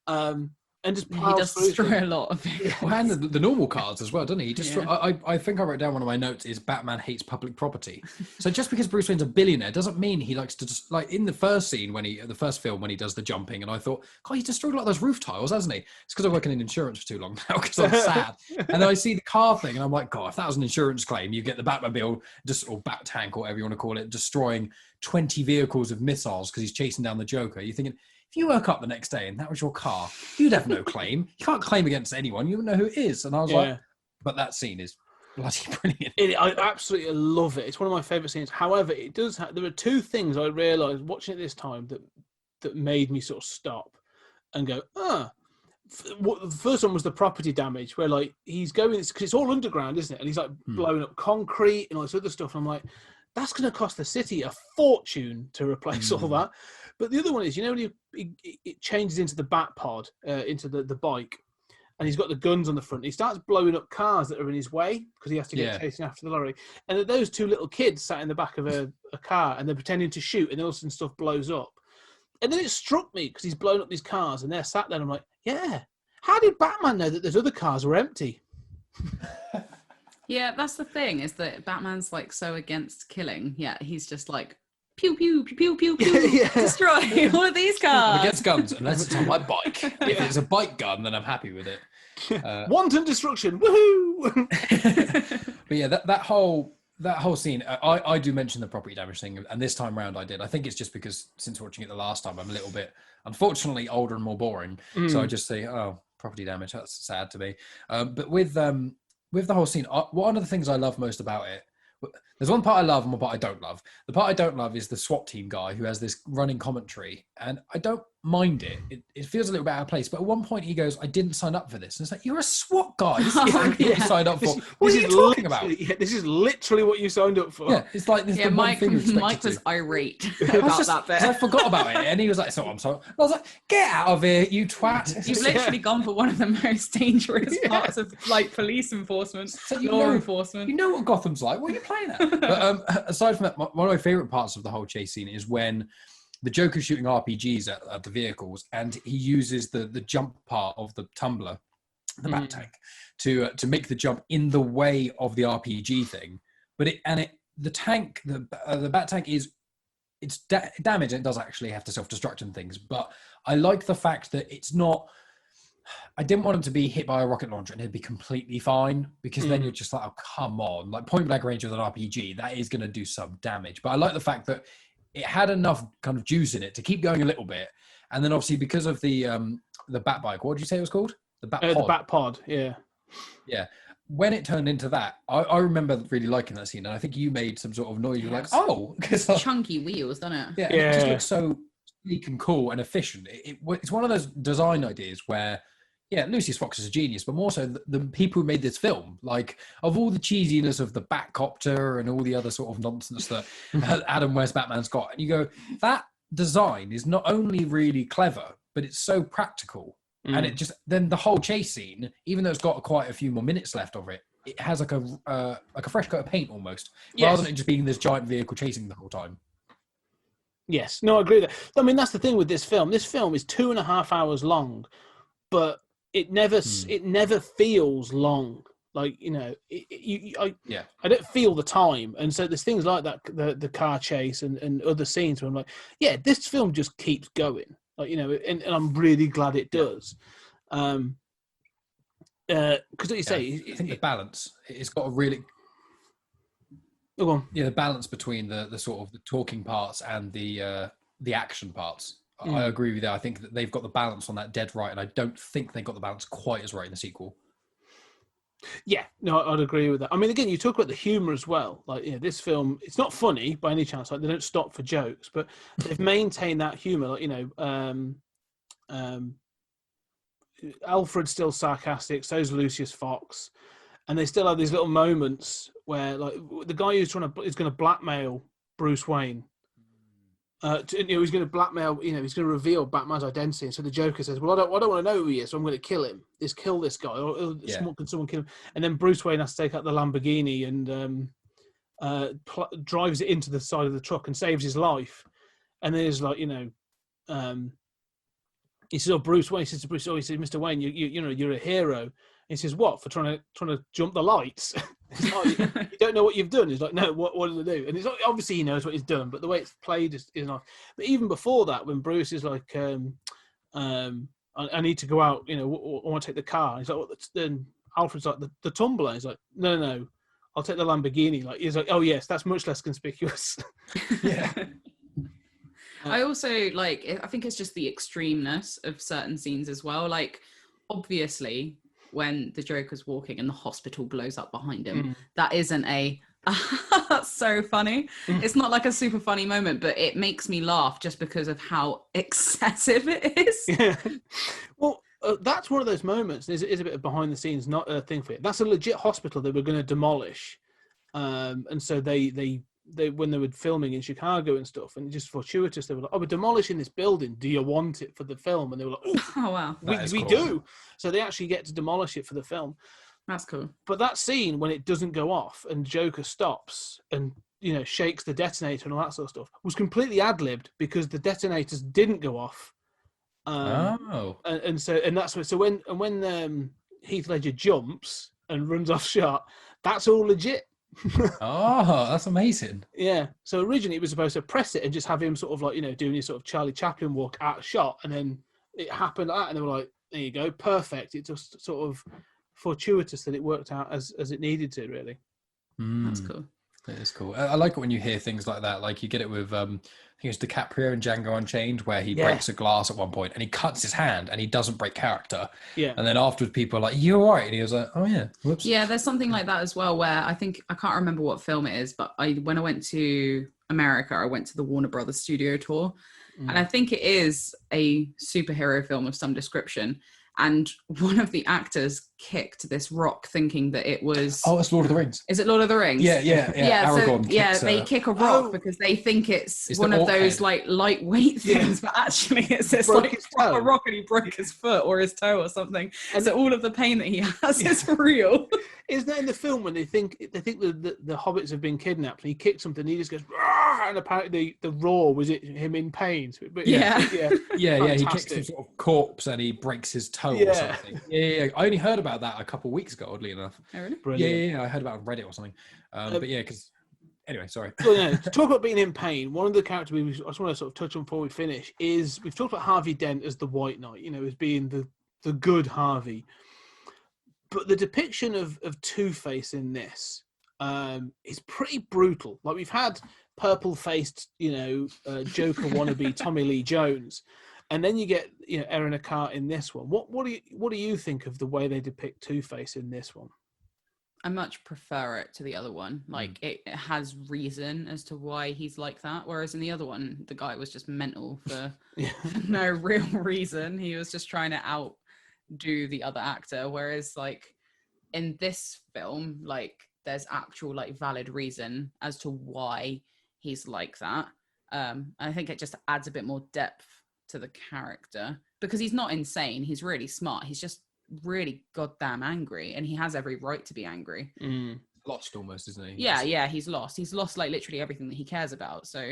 them. and just He plows does through destroy them. a lot of vehicles. Well, and the normal cars as well, doesn't he? He destroy, Yeah. I think I wrote down one of my notes is Batman hates public property. So just because Bruce Wayne's a billionaire doesn't mean he likes to just, like in the first scene the first film when he does the jumping, and I thought, God, he's destroyed a lot of those roof tiles, hasn't he? It's because I'm working in insurance for too long now because I'm sad. And then I see the car thing and I'm like, God, if that was an insurance claim, you get the Batmobile or Bat Tank or whatever you want to call it, destroying 20 vehicles of missiles because he's chasing down the Joker. You're thinking, if you woke up the next day and that was your car, you'd have no claim. You can't claim against anyone. You wouldn't know who it is. And I was like, but that scene is bloody brilliant. I absolutely love it. It's one of my favourite scenes. However, it does there are two things I realised watching it this time that made me sort of stop and go, the first one was the property damage, where like he's going, because it's all underground, isn't it? And he's like blowing up concrete and all this other stuff. And I'm like, that's going to cost the city a fortune to replace all that. But the other one is, when it changes into the Bat Pod, into the bike, and he's got the guns on the front. He starts blowing up cars that are in his way because he has to get chasing after the lorry. And those two little kids sat in the back of a car and they're pretending to shoot, and all of a sudden stuff blows up. And then it struck me because he's blown up these cars and they're sat there. And I'm like, yeah, how did Batman know that those other cars were empty? Yeah, that's the thing, is that Batman's like so against killing. Yeah, he's just like, pew, pew, pew, pew, pew, pew, destroy all of these cars. I'm against guns unless it's on my bike. If it's a bike gun, then I'm happy with it. Wanton destruction, woohoo! But yeah, that whole scene, I do mention the property damage thing, and this time round I did. I think it's just because since watching it the last time, I'm a little bit, unfortunately, older and more boring. So I just say, oh, property damage, that's sad to me. But with the whole scene, one of the things I love most about it, there's one part I love and one part I don't love. The part I don't love is the SWAT team guy who has this running commentary, and I don't mind it. It feels a little bit out of place, but at one point he goes, I didn't sign up for this. And it's like, you're a SWAT guy. This is exactly what you signed up for. What are you talking about? Yeah, this is literally what you signed up for. Yeah, it's like this. Yeah, Mike was irate about that bit. I forgot about it, and he was like, "So I'm sorry." I was like, "Get out of here, you twat!" You've literally gone for one of the most dangerous parts of like police enforcement, law enforcement. You know what Gotham's like. What are you playing at? But aside from that, one of my favorite parts of the whole chase scene is when the Joker's shooting RPGs at the vehicles, and he uses the jump part of the tumbler, the Bat Tank, to make the jump in the way of the RPG thing. But the Bat Tank it's damaged, and it does actually have to self-destruct and things. But I like the fact that it's not. I didn't want him to be hit by a rocket launcher and he'd be completely fine, because then you're just like, oh, come on. Like point blank range with an RPG, that is going to do some damage. But I like the fact that it had enough kind of juice in it to keep going a little bit. And then obviously because of the Bat Bike, what did you say it was called? The Bat Pod. The Bat Pod, yeah. Yeah. When it turned into that, I remember really liking that scene. And I think you made some sort of noise. You were like, oh. Chunky wheels, doesn't it? Yeah, it just looks so sleek and cool and efficient. It's one of those design ideas where, yeah, Lucius Fox is a genius, but more so the people who made this film, like of all the cheesiness of the Batcopter and all the other sort of nonsense that Adam West Batman's got, and you go, that design is not only really clever, but it's so practical. And it just, then the whole chase scene, even though it's got quite a few more minutes left of it, it has like a fresh coat of paint almost, rather than it just being this giant vehicle chasing the whole time. Yes, no, I agree with that. I mean, that's the thing with this film. This film is 2.5 hours long, but it never feels long. Like, I don't feel the time. And so there's things like that, the car chase and other scenes where I'm like, yeah, this film just keeps going. Like, and I'm really glad it does. Because what you say, I think the balance, it's got a really... Go on. Yeah, the balance between the sort of the talking parts and the action parts. I agree with that. I think that they've got the balance on that dead right, and I don't think they got the balance quite as right in the sequel. Yeah, no, I'd agree with that. I mean, again, you talk about the humour as well. Like, this film, it's not funny by any chance. Like, they don't stop for jokes, but they've maintained that humour. Like, Alfred's still sarcastic, so's Lucius Fox, and they still have these little moments where, like, the guy who's going to blackmail Bruce Wayne. He's going to blackmail. He's going to reveal Batman's identity. And so the Joker says, "Well, I don't want to know who he is, so I'm going to kill him. Kill this guy, or can someone kill him?" And then Bruce Wayne has to take out the Lamborghini and drives it into the side of the truck and saves his life. And then there's like, he says, "Oh, Bruce Wayne." He says to Bruce, "Oh, he says, Mr. Wayne, you know, you're a hero." And he says, "What, for trying to jump the lights?" He's like, "You don't know what you've done." He's like, "No, what did I do?" And it's like, obviously he knows what he's done, but the way it's played is not. But even before that, when Bruce is like, I need to go out, you know, I want to take the car. He's like, then Alfred's like, the tumbler. He's like, no, I'll take the Lamborghini. Like, he's like, oh yes, that's much less conspicuous. Yeah. I also like, I think it's just the extremeness of certain scenes as well. Like, obviously, when the Joker's walking and the hospital blows up behind him, that isn't that's so funny. It's not like a super funny moment, but it makes me laugh just because of how excessive it is. Yeah. Well, that's one of those moments. Is a bit of behind the scenes, not a thing for it. That's a legit hospital they were going to demolish, and so they when they were filming in Chicago and stuff, and just fortuitous, they were like, "Oh, we're demolishing this building. Do you want it for the film?" And they were like, "Oh wow, we do." So they actually get to demolish it for the film. That's cool. But that scene when it doesn't go off and Joker stops and, you know, shakes the detonator and all that sort of stuff was completely ad-libbed because the detonators didn't go off. And that's what. So when Heath Ledger jumps and runs off shot, that's all legit. Oh, that's amazing. Yeah. So originally it was supposed to press it and just have him sort of like, you know, doing his sort of Charlie Chaplin walk at shot, and then it happened like that, and they were like, "There you go, perfect." It just sort of fortuitous that it worked out as it needed to, really. That's cool. It is cool. I like it when you hear things like that. Like you get it with I think it's DiCaprio in Django Unchained, where he breaks a glass at one point and he cuts his hand and he doesn't break character. Yeah. And then afterwards people are like, "You're all right," and he was like, "Oh yeah, whoops." Yeah, there's something like that as well, where I can't remember what film it is, but when I went to America, I went to the Warner Brothers studio tour, and I think it is a superhero film of some description. And one of the actors kicked this rock thinking that it was... Oh, it's Lord of the Rings. Is it Lord of the Rings? Yeah. Aragorn they kick a rock because they think it's one of those like lightweight things, but actually it's this like proper rock and he broke his foot or his toe or something. And so all of the pain that he has is real. Isn't that in the film when they think the hobbits have been kidnapped and he kicks something and he just goes, "Rah!" And apparently the roar was it him in pain. But he kicks some sort of corpse and he breaks his toe or something. Yeah. I only heard about that a couple of weeks ago, oddly enough. Oh, really? Brilliant. Yeah. I heard about it on Reddit or something. But yeah, because anyway, sorry. Well, no, to talk about being in pain, one of the characters I just want to sort of touch on before we finish is we've talked about Harvey Dent as the White Knight, you know, as being the good Harvey. But the depiction of Two-Face in this is pretty brutal. Like, we've had purple-faced, you know, Joker wannabe Tommy Lee Jones, and then you get, you know, Erin Eckhart in this one. What do you think of the way they depict Two-Face in this one? I much prefer it to the other one. Like it has reason as to why he's like that. Whereas in the other one, the guy was just mental for no real reason. He was just trying to outdo the other actor. Whereas like in this film, like there's actual like valid reason as to why he's like that. I think it just adds a bit more depth to the character because he's not insane. He's really smart. He's just really goddamn angry, and he has every right to be angry. Lost almost, isn't he? Yeah, he's lost like literally everything that he cares about. So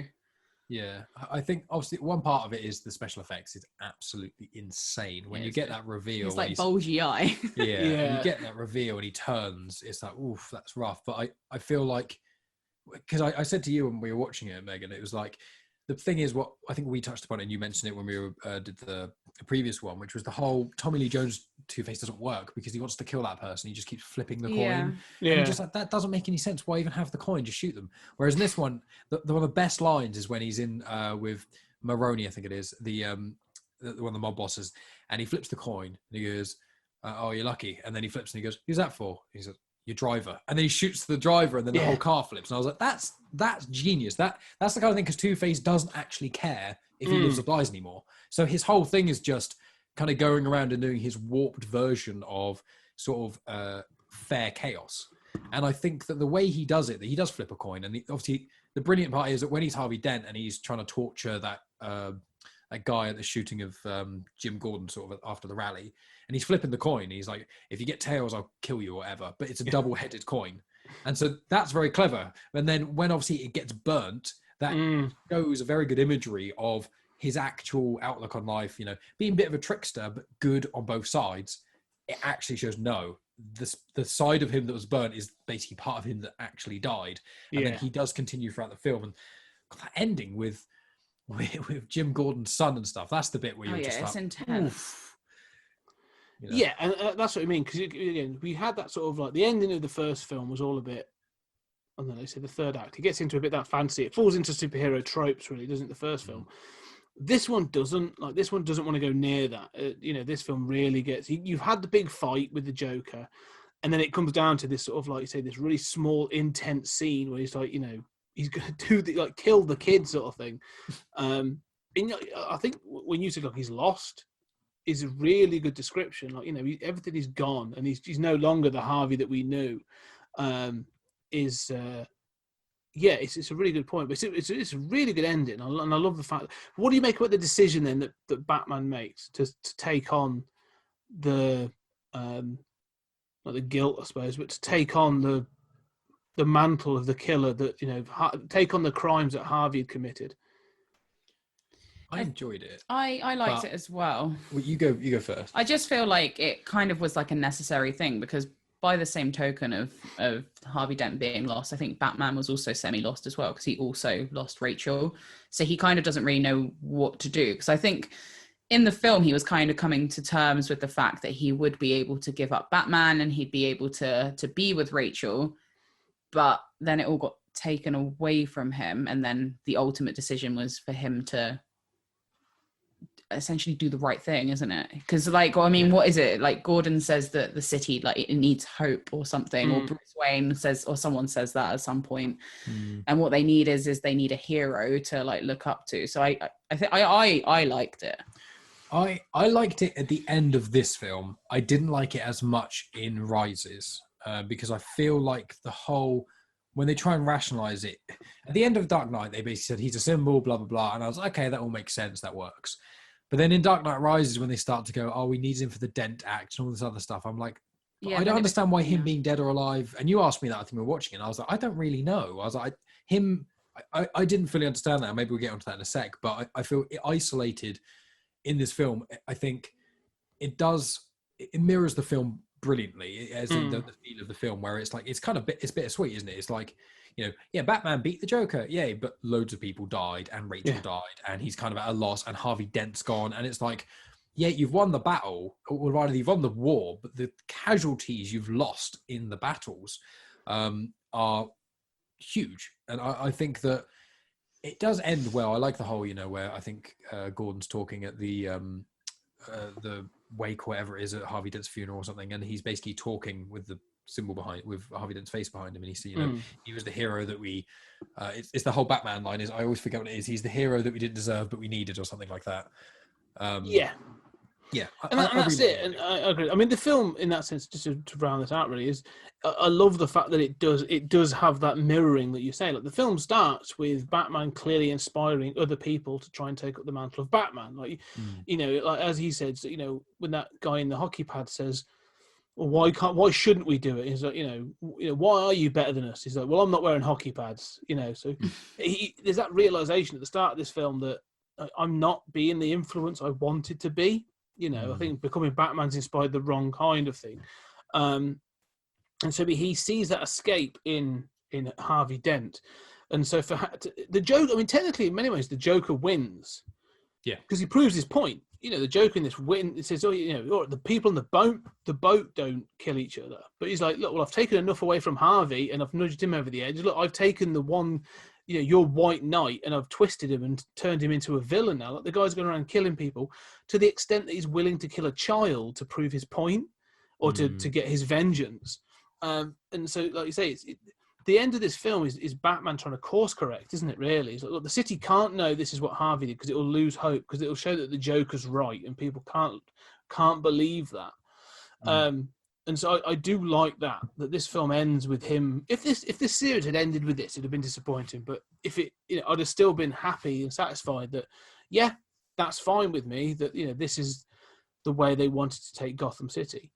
yeah, I think obviously one part of it is the special effects is absolutely insane when you get that reveal. It's like bulgy eye. Yeah. You get that reveal and he turns, it's like, oof, that's rough. But I feel like, because I said to you when we were watching it, Megan, it was like, the thing is, what I think we touched upon, and you mentioned it when we did the previous one, which was the whole Tommy Lee Jones Two-Face doesn't work because he wants to kill that person. He just keeps flipping the coin. Yeah. And just like, that doesn't make any sense. Why even have the coin? Just shoot them. Whereas in this one, one of the best lines is when he's in with Maroney, I think it is, one of the mob bosses, and he flips the coin and he goes, "Oh, you're lucky." And then he flips and he goes, "Who's that for?" He says, "Your driver." And then he shoots the driver and then the whole car flips. And I was like, that's genius. That's the kind of thing, because Two-Face doesn't actually care if he lives or dies anymore. So his whole thing is just kind of going around and doing his warped version of sort of fair chaos. And I think that the way he does it, that he does flip a coin. And obviously the brilliant part is that when he's Harvey Dent and he's trying to torture that guy at the shooting of Jim Gordon sort of after the rally, and he's flipping the coin. He's like, "If you get tails, I'll kill you," or whatever. But it's a double-headed coin. And so that's very clever. And then when obviously it gets burnt, that shows a very good imagery of his actual outlook on life, being a bit of a trickster, but good on both sides, it actually shows no. The side of him that was burnt is basically part of him that actually died. And then he does continue throughout the film. And that ending with Jim Gordon's son and stuff, that's the bit where you're just it's like, intense. oof. Yeah, and that's what I mean, because again, we had that sort of like the ending of the first film was all a bit, I don't know, say the third act, it gets into a bit that fancy, it falls into superhero tropes, really, doesn't it, the first film? This one doesn't want to go near that. This film really gets, you've had the big fight with the Joker, and then it comes down to this sort of, like you say, this really small, intense scene where he's like, he's going to do kill the kid sort of thing. And I think when you say, look, he's lost, is a really good description. Like, everything is gone, and he's no longer the Harvey that we knew. It's a really good point, but it's a really good ending, and I love the fact. What do you make about the decision then that Batman makes to take on the not the guilt, I suppose, but to take on the mantle of the killer, that take on the crimes that Harvey had committed? I enjoyed it. I liked it as well. Well, you go first. I just feel like it kind of was like a necessary thing, because by the same token of Harvey Dent being lost, I think Batman was also semi-lost as well, because he also lost Rachel. So he kind of doesn't really know what to do. Because I think in the film, he was kind of coming to terms with the fact that he would be able to give up Batman and he'd be able to be with Rachel. But then it all got taken away from him. And then the ultimate decision was for him to essentially do the right thing, isn't it? Because what is it, like Gordon says that the city, like, it needs hope or something, or Bruce Wayne says, or someone says that at some point. And what they need is they need a hero to like look up to. So I think I liked it. I liked it at the end of this film. I didn't like it as much in Rises, because I feel like the whole, when they try and rationalize it at the end of Dark Knight, they basically said he's a symbol, blah blah blah, and I was like, okay, that all makes sense, that works. But then in Dark Knight Rises, when they start to go, oh, we need him for the Dent Act and all this other stuff, I'm like, I don't understand why him being dead or alive. And you asked me that, I think we were watching it, and I was like, I don't really know. I was like, I didn't fully understand that. Maybe we'll get onto that in a sec. But I feel it isolated in this film. I think it mirrors the film brilliantly, as in the feel of the film, where it's like, it's bittersweet, isn't it? It's like, Batman beat the Joker, yay, but loads of people died, and Rachel died, and he's kind of at a loss, and Harvey Dent's gone, and it's like, you've won the battle, or rather, you've won the war, but the casualties you've lost in the battles are huge, and I think that it does end well. I like the whole, where I think Gordon's talking at the wake, whatever it is, at Harvey Dent's funeral or something, and he's basically talking with the symbol with Harvey Dent's face behind him, and he's, he was the hero that we it's the whole Batman line is, I always forget what it is, he's the hero that we didn't deserve but we needed, or something like that. And that's it. And I agree. I mean, the film in that sense, just to round this out, really, is I love the fact that it does have that mirroring that you say. Like, the film starts with Batman clearly inspiring other people to try and take up the mantle of Batman. Like, like as he said, when that guy in the hockey pad says, well, why shouldn't we do it? He's like, why are you better than us? He's like, well, I'm not wearing hockey pads, so there's that realization at the start of this film that I'm not being the influence I wanted to be. I think becoming Batman's inspired the wrong kind of thing. And so he sees that escape in Harvey Dent. And so for the Joker, I mean, technically, in many ways, the Joker wins. Yeah. Because he proves his point. The Joker in this win, it says, the people on the boat don't kill each other. But he's like, look, well, I've taken enough away from Harvey and I've nudged him over the edge. Look, I've taken the one, your White Knight, and I've twisted him and turned him into a villain now. Like, the guy's going around killing people to the extent that he's willing to kill a child to prove his point or to get his vengeance. And so, like you say, the end of this film is Batman trying to course correct, isn't it, really? It's like, look, the city can't know this is what Harvey did because it will lose hope, because it will show that the Joker's right and people can't believe that. And so I do like that this film ends with him. If this series had ended with this, it'd have been disappointing. But if it, I'd have still been happy and satisfied that, that's fine with me, that, this is the way they wanted to take Gotham City.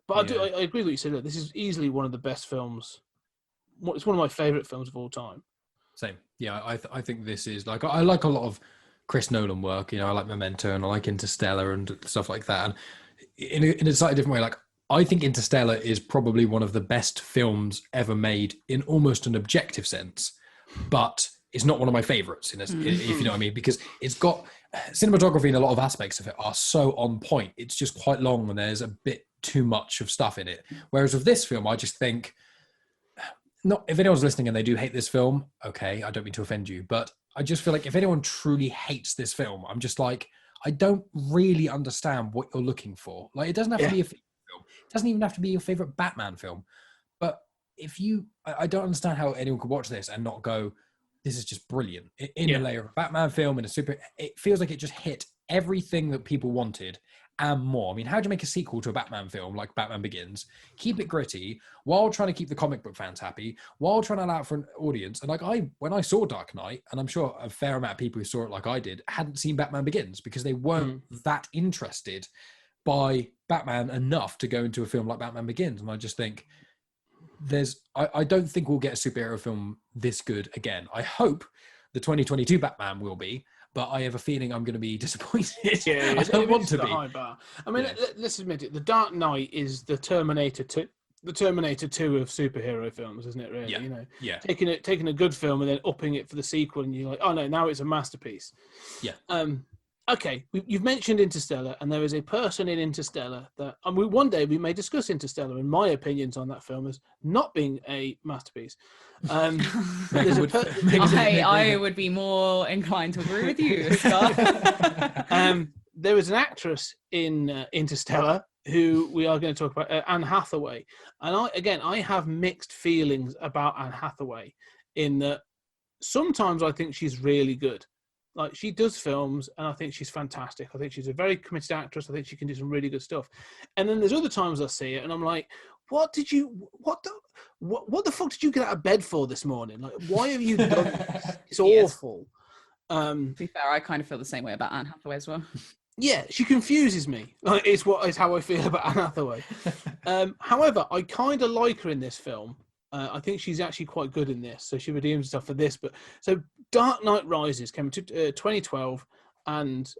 But I agree with what you said. Look, this is easily one of the best films. It's one of my favorite films of all time. Same. Yeah, I think this is, like, I like a lot of Chris Nolan work. You know, I like Memento and I like Interstellar and stuff like that. And in a slightly different way, like I think Interstellar is probably one of the best films ever made in almost an objective sense, but it's not one of my favorites, if you know what I mean, because it's got cinematography and a lot of aspects of it are so on point. It's just quite long and there's a bit too much of stuff in it. Whereas with this film, I just think, not if anyone's listening and they do hate this film, okay, I don't mean to offend you, but I just feel like if anyone truly hates this film, I'm just like, I don't really understand what you're looking for. Like, it doesn't have to be a favorite film. It doesn't even have to be your favorite Batman film. But if you, I don't understand how anyone could watch this and not go, this is just brilliant. In a layer of a Batman film and it feels like it just hit everything that people wanted and more. I mean, how do you make a sequel to a Batman film like Batman Begins? Keep it gritty while trying to keep the comic book fans happy, while trying to allow it for an audience. And like when I saw Dark Knight, and I'm sure a fair amount of people who saw it like I did hadn't seen Batman Begins because they weren't that interested by Batman enough to go into a film like Batman Begins. And I just think I don't think we'll get a superhero film this good again. I hope the 2022 Batman will be, but I have a feeling I'm going to be disappointed. I don't want to be. High bar. I mean, let's admit it. The Dark Knight is the Terminator 2 of superhero films, isn't it? Really, you know, taking a good film and then upping it for the sequel, and you're like, oh no, now it's a masterpiece. Okay, you've mentioned Interstellar, and there is a person in Interstellar that one day we may discuss Interstellar and my opinions on that film as not being a masterpiece. I would be more inclined to agree with you, Scott. There is an actress in Interstellar who we are going to talk about, Anne Hathaway. And I have mixed feelings about Anne Hathaway in that sometimes I think she's really good. Like, she does films and I think she's fantastic. I think she's a very committed actress. I think she can do some really good stuff. And then there's other times I see it and I'm like, what the fuck did you get out of bed for this morning? Like, why have you done this? It's awful. To be fair, I kind of feel the same way about Anne Hathaway as well. Yeah, she confuses me. Like, it's how I feel about Anne Hathaway. However, I kind of like her in this film. I think she's actually quite good in this, so she redeems herself for this. But so Dark Knight Rises came to 2012, and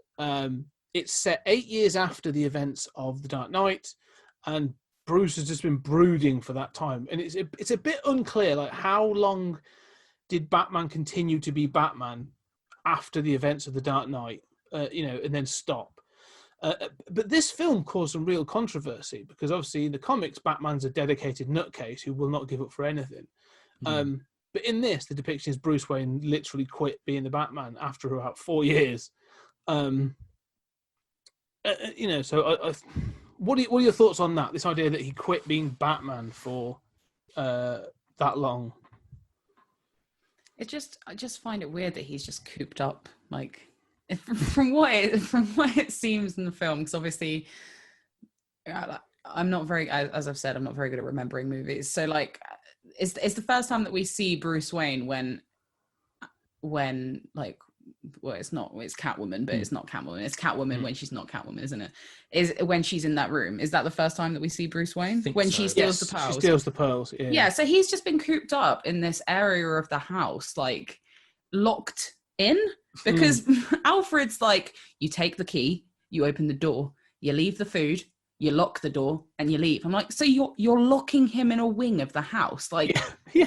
it's set 8 years after the events of the Dark Knight, and Bruce has just been brooding for that time, and it's a bit unclear, like, how long did Batman continue to be Batman after the events of the Dark Knight, and then stop. But this film caused some real controversy because obviously in the comics, Batman's a dedicated nutcase who will not give up for anything. But in this, the depiction is Bruce Wayne literally quit being the Batman after about 4 years. So what are your thoughts on that? This idea that he quit being Batman for that long? I just find it weird that he's just cooped up, like. From what it seems in the film, because obviously I'm not very, as I've said, I'm not very good at remembering movies. So like, it's the first time that we see Bruce Wayne when like, well, it's Catwoman, but it's not Catwoman. It's Catwoman when she's not Catwoman, isn't it? Is when she's in that room. Is that the first time that we see Bruce Wayne? When she steals the pearls. She steals the pearls. Yeah. So he's just been cooped up in this area of the house, like locked in. Because Alfred's like, you take the key, you open the door, you leave the food, you lock the door, and you leave. I'm like, so you're locking him in a wing of the house? Like,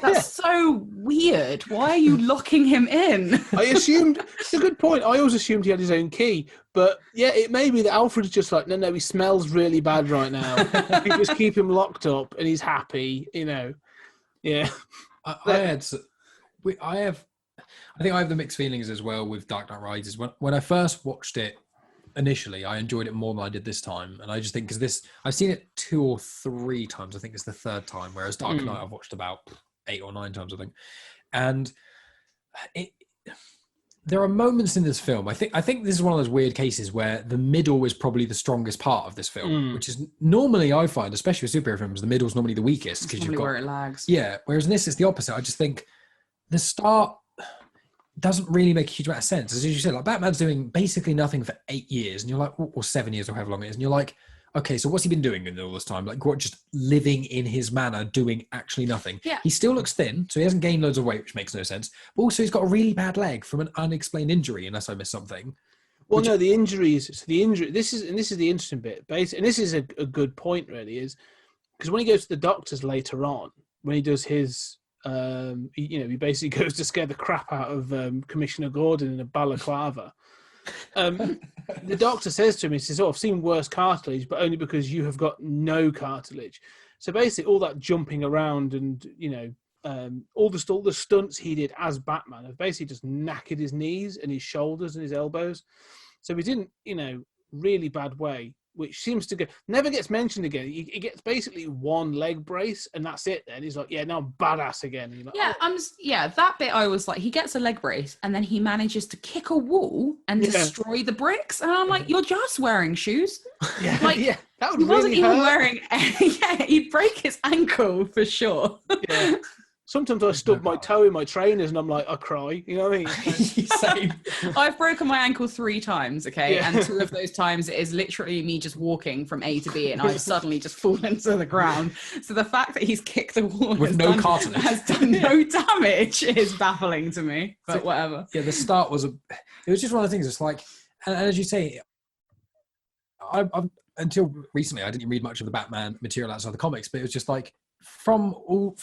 that's so weird. Why are you locking him in? I assumed, it's a good point. I always assumed he had his own key. But yeah, it may be that Alfred's just like, no, he smells really bad right now. You just keep him locked up and he's happy, Yeah. I think I have the mixed feelings as well with Dark Knight Rises. When I first watched it initially, I enjoyed it more than I did this time. And I just think, because I've seen it 2 or 3 times. I think it's the 3rd time, whereas Dark Knight I've watched about 8 or 9 times, I think. And there are moments in this film. I think this is one of those weird cases where the middle is probably the strongest part of this film, which is normally, I find, especially with superhero films, the middle's normally the weakest because you've got where it lags. Yeah. Whereas in this, it's the opposite. I just think the start doesn't really make a huge amount of sense. As you said, like, Batman's doing basically nothing for 8 years, and you're like, or 7 years, or however long it is, and you're like, okay, so what's he been doing in all this time? Like, what, just living in his manor, doing actually nothing. Yeah. He still looks thin, so he hasn't gained loads of weight, which makes no sense. But also, he's got a really bad leg from an unexplained injury, unless I missed something. Well, no, the injuries. So the injury. This is the interesting bit. And this is a good point, really, is because when he goes to the doctors later on, when he does his, he basically goes to scare the crap out of Commissioner Gordon in a balaclava. The doctor says to him, he says, "Oh, I've seen worse cartilage, but only because you have got no cartilage." So basically, all that jumping around and all the stunts he did as Batman have basically just knackered his knees and his shoulders and his elbows. So he's in really bad way, which seems to never gets mentioned again. He gets basically one leg brace and that's it. Then he's like, "Yeah, now I'm badass again." And you're like, that bit I was like, he gets a leg brace and then he manages to kick a wall and destroy the bricks, and I'm like, you're just wearing shoes. Yeah, like that would he really wasn't even hurt. wearing. He'd break his ankle for sure. Yeah. Sometimes I stub my toe in my trainers and I'm like, I cry. You know what I mean? Same. I've broken my ankle 3 times, okay? And 2 of those times it is literally me just walking from A to B and I've suddenly just fallen to the ground. So the fact that he's kicked the wall With no cartilage. has done no damage is baffling to me, but whatever. Yeah, the start was it was just one of the things. It's like, and as you say, I've until recently I didn't read much of the Batman material outside the comics, but it was just like, from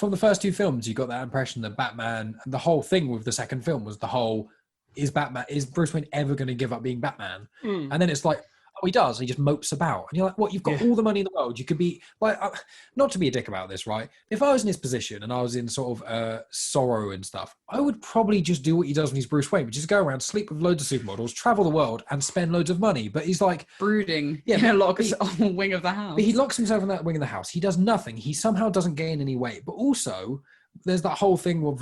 the first 2 films, you got that impression that Batman, and the whole thing with the second film was the whole, is Bruce Wayne ever going to give up being Batman? And then it's like, oh, he does. He just mopes about. And you're like, what? You've got all the money in the world. You could be like, not to be a dick about this, right? If I was in his position and I was in sort of sorrow and stuff, I would probably just do what he does when he's Bruce Wayne, which is go around, sleep with loads of supermodels, travel the world, and spend loads of money. But he's like brooding. Yeah, locks on the wing of the house. But he locks himself in that wing of the house. He does nothing. He somehow doesn't gain any weight. But also, there's that whole thing with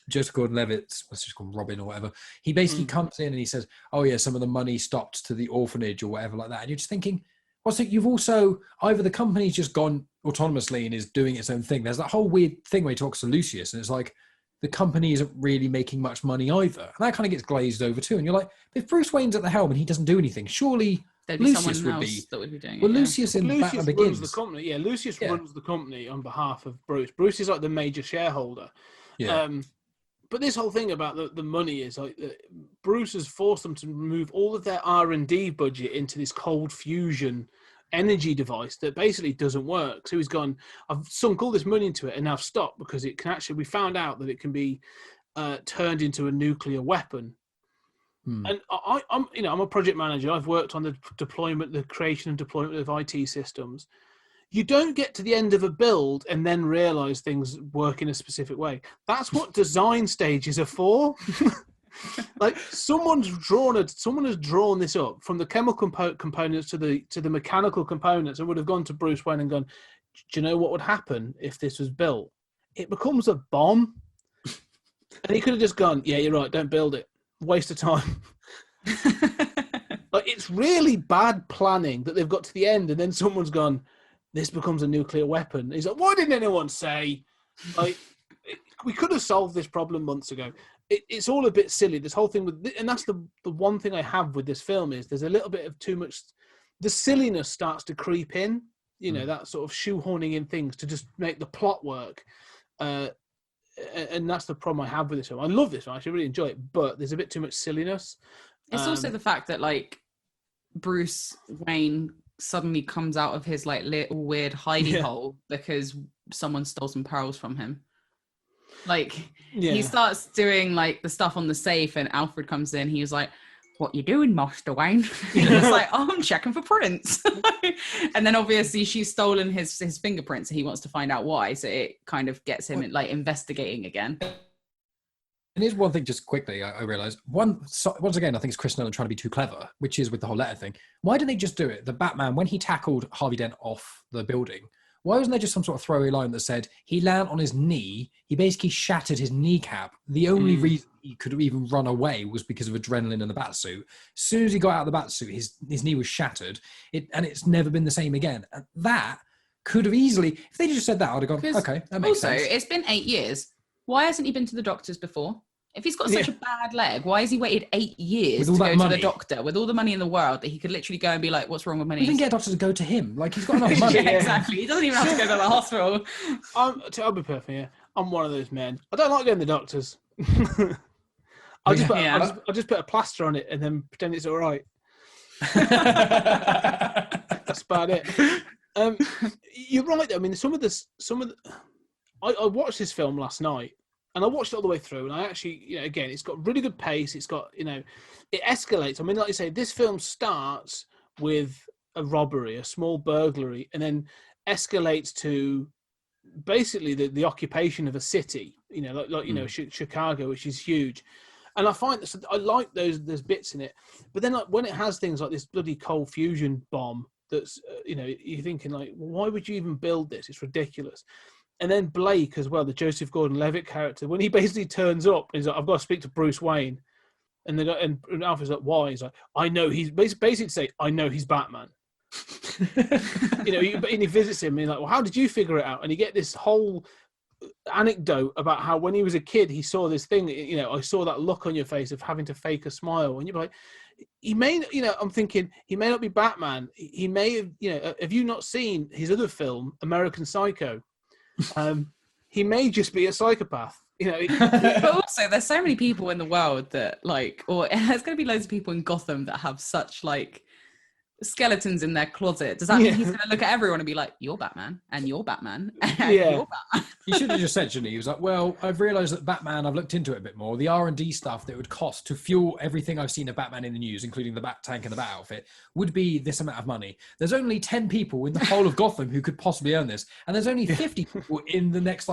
Joseph Gordon-Levitt, let's just call him Robin or whatever. He basically comes in and he says, "Oh yeah, some of the money stopped to the orphanage or whatever like that." And you're just thinking, well, so you've also, either the company's just gone autonomously and is doing its own thing. There's that whole weird thing where he talks to Lucius and it's like, the company isn't really making much money either. And that kind of gets glazed over too. And you're like, if Bruce Wayne's at the helm and he doesn't do anything, surely Lucius would be. That would be doing it. Well, Lucius in Batman Begins runs the company. Yeah, Lucius runs the company on behalf of Bruce. Bruce is like the major shareholder. Yeah. But this whole thing about the money is like Bruce has forced them to move all of their R&D budget into this cold fusion energy device that basically doesn't work. So he's gone, I've sunk all this money into it and now I've stopped because it can actually, we found out that it can be turned into a nuclear weapon. And I'm a project manager. I've worked on the creation and deployment of IT systems. You don't get to the end of a build and then realize things work in a specific way. That's what design stages are for. Like someone has drawn this up from the chemical components to the mechanical components, and would have gone to Bruce Wayne and gone, "Do you know what would happen if this was built? It becomes a bomb." And he could have just gone, "Yeah, you're right. Don't build it. Waste of time." Like it's really bad planning that they've got to the end, and then someone's gone, "This becomes a nuclear weapon." He's like, "Why didn't anyone say?" Like, we could have solved this problem months ago. It's all a bit silly. This whole thing and that's the one thing I have with this film is there's a little bit of too much. The silliness starts to creep in. You know, that sort of shoehorning in things to just make the plot work. And that's the problem I have with this film. I love this one. I actually really enjoy it, but there's a bit too much silliness. It's also the fact that like Bruce Wayne suddenly comes out of his like little weird hidey hole because someone stole some pearls from him. Like he starts doing like the stuff on the safe and Alfred comes in. He was like, "What you doing, Master Wayne?" He's like, "Oh, I'm checking for prints." And then obviously she's stolen his fingerprints and he wants to find out why. So it kind of gets him like investigating again. And here's one thing just quickly I realised. Once again, I think it's Chris Nolan trying to be too clever, which is with the whole letter thing. Why didn't they just do it? The Batman, when he tackled Harvey Dent off the building, why wasn't there just some sort of throwaway line that said he landed on his knee, he basically shattered his kneecap. The only reason he could even run away was because of adrenaline in the batsuit. As soon as he got out of the batsuit, his knee was shattered, and it's never been the same again. And that could have easily, if they just said that, I'd have gone, okay, that makes sense. Also, it's been 8 years. Why hasn't he been to the doctors before? If he's got such a bad leg, why has he waited 8 years to go to the doctor with all the money in the world that he could literally go and be like, what's wrong with my knees? He didn't get a doctor to go to him. Like, he's got enough money. Exactly. He doesn't even have to go to the hospital. I'll be perfect, yeah. I'm one of those men. I don't like going to the doctors. I'll just put a plaster on it and then pretend it's all right. That's about it. You're right. I mean, I watched this film last night, and I watched it all the way through. And I actually, again, it's got really good pace. It's got, it escalates. I mean, like you say, this film starts with a robbery, a small burglary, and then escalates to basically the occupation of a city. Chicago, which is huge. And I find that I like those bits in it, but then like when it has things like this bloody cold fusion bomb, that's you're thinking like, well, why would you even build this? It's ridiculous. And then Blake as well, the Joseph Gordon-Levitt character, when he basically turns up, he's like, I've got to speak to Bruce Wayne, and Alfred's like, why? He's like, I know he's basically to say, I know he's Batman. And he visits him, and he's like, well, how did you figure it out? And you get this whole anecdote about how when he was a kid he saw this thing, I saw that look on your face of having to fake a smile, and you're like, he may, I'm thinking he may not be Batman, he may have, have you not seen his other film American Psycho? He may just be a psychopath, But also there's so many people in the world that or there's going to be loads of people in Gotham that have such skeletons in their closet. Does that mean he's going to look at everyone and be like, you're Batman and you're Batman and you're Batman? He should have just said, shouldn't he? He was like, well, I've realised that Batman, I've looked into it a bit more. The R&D stuff that it would cost to fuel everything I've seen of Batman in the news, including the Bat tank and the Bat outfit, would be this amount of money. There's only 10 people in the whole of Gotham who could possibly earn this. And there's only 50 people in the next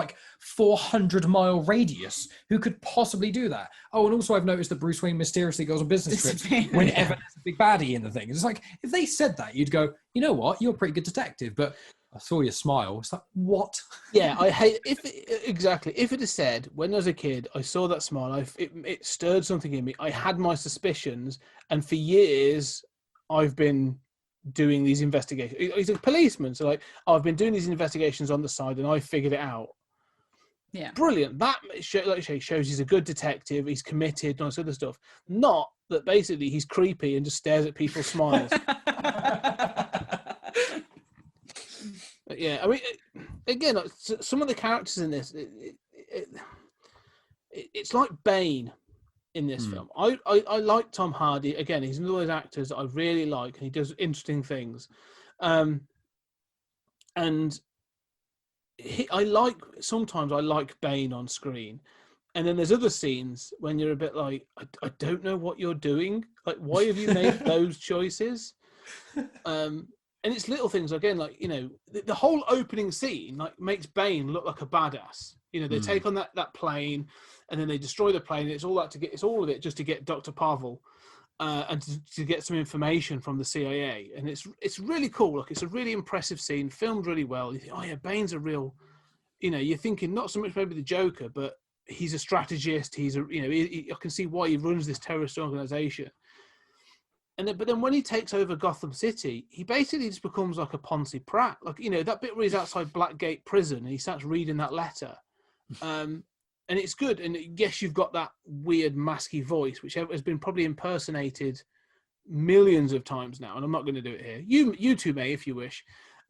400-mile radius who could possibly do that. Oh, and also I've noticed that Bruce Wayne mysteriously goes on business trips whenever there's a big baddie in the thing. It's like, if they said that, you'd go, you know what, you're a pretty good detective, but I saw your smile. It's like, what? Yeah, I hate if it had said when I was a kid, I saw that smile, it stirred something in me. I had my suspicions, and for years I've been doing these investigations. He's a policeman, so I've been doing these investigations on the side, and I figured it out. Yeah, brilliant. That shows he's a good detective. He's committed, and all this other stuff. Not that basically he's creepy and just stares at people's smiles. Yeah, I mean, again, some of the characters in this, it's like Bane in this film. I like Tom Hardy. Again, he's one of those actors that I really like, and he does interesting things. Sometimes I like Bane on screen, and then there's other scenes when you're a bit like, I don't know what you're doing. Like, why have you made those choices? And it's little things again, the whole opening scene makes Bane look like a badass. They take on that plane, and then they destroy the plane. It's all of it just to get Dr. Pavel, and to get some information from the CIA. And it's really cool. It's a really impressive scene, filmed really well. You think, oh yeah, Bane's a real. You're thinking not so much maybe the Joker, but he's a strategist. I can see why he runs this terrorist organization. But then when he takes over Gotham City, he basically just becomes like a Ponzi Pratt. That bit where he's outside Blackgate Prison and he starts reading that letter. And it's good. And yes, you've got that weird masky voice, which has been probably impersonated millions of times now. And I'm not going to do it here. You two may, if you wish.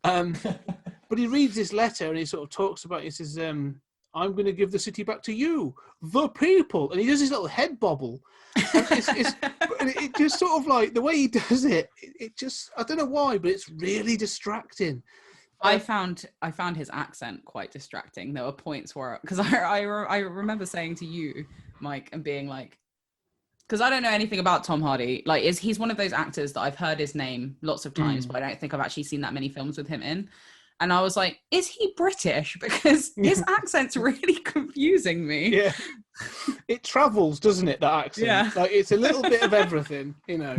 But he reads this letter and he sort of talks about, he says, I'm going to give the city back to you, the people. And he does his little head bobble. And it just sort of the way he does it, it just, I don't know why, but it's really distracting. I found his accent quite distracting. There were points where, because I remember saying to you, Mike, and being like, because I don't know anything about Tom Hardy. He's one of those actors that I've heard his name lots of times, but I don't think I've actually seen that many films with him in. And I was like, is he British? Because his accent's really confusing me. Yeah. It travels, doesn't it, that accent? Yeah. It's a little bit of everything, Yeah.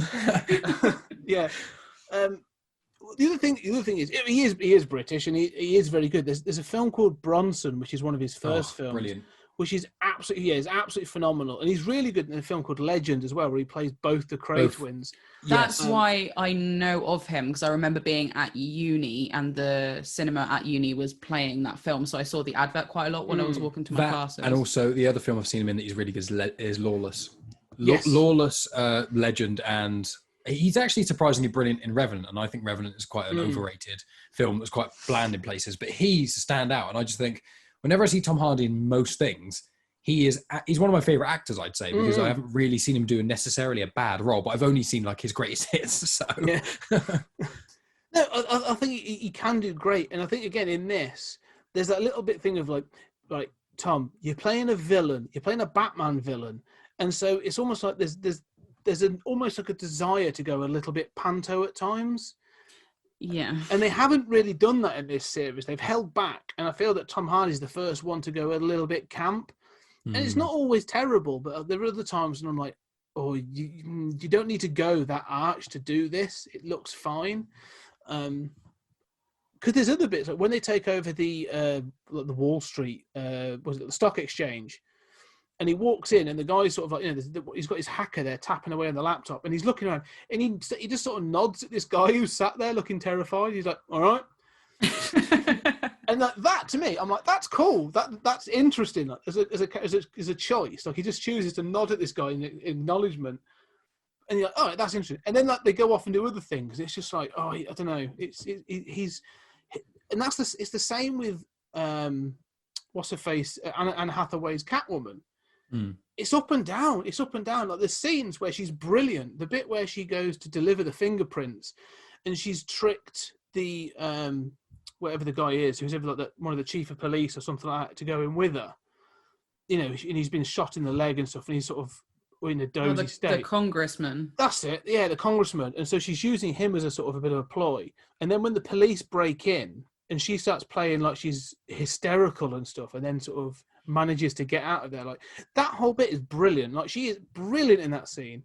The other thing is, he is British, and he is very good. There's a film called Bronson, which is one of his first films. Brilliant. which is absolutely phenomenal. And he's really good in a film called Legend as well, where he plays both the Cray twins. That's why I know of him, because I remember being at uni and the cinema at uni was playing that film. So I saw the advert quite a lot when I was walking to my classes. And also the other film I've seen him in that he's really good is Lawless. Yes. Lawless, Legend, and he's actually surprisingly brilliant in Revenant. And I think Revenant is quite an overrated film that's quite bland in places, but he's a standout. And I just think whenever I see Tom Hardy in most things, he's one of my favorite actors, I'd say, because I haven't really seen him do necessarily a bad role, but I've only seen like his greatest hits. So yeah. No, I think he can do great, and I think again in this, there's that little bit thing of like Tom, you're playing a villain, you're playing a Batman villain, and so it's almost like there's almost like a desire to go a little bit panto at times. Yeah. And they haven't really done that in this series. They've held back, and I feel that Tom Hardy's the first one to go a little bit camp. And it's not always terrible, but there are other times when I'm like, oh, you don't need to go that arch to do this. It looks fine. Because there's other bits, like when they take over the Wall Street, was it the stock exchange? And he walks in, and the guy's sort of like, he's got his hacker there tapping away on the laptop, and he's looking around, and he just sort of nods at this guy who's sat there looking terrified. He's like, all right. And that to me, I'm like, that's cool. That's interesting. Like, as a choice, like he just chooses to nod at this guy in acknowledgement, and you're like, all right, that's interesting. And then like they go off and do other things. It's just like, oh, I don't know. He's the same with what's her face, Anne Hathaway's Catwoman. It's up and down. It's up and down. Like there's scenes where she's brilliant. The bit where she goes to deliver the fingerprints, and she's tricked the whatever the guy is, who's ever like one of the chief of police or something like that, to go in with her. And he's been shot in the leg and stuff, and he's sort of in a dozy state. The congressman. That's it. Yeah, the congressman. And so she's using him as a sort of a bit of a ploy. And then when the police break in, and she starts playing like she's hysterical and stuff, and then sort of manages to get out of there. Like that whole bit is brilliant. Like she is brilliant in that scene.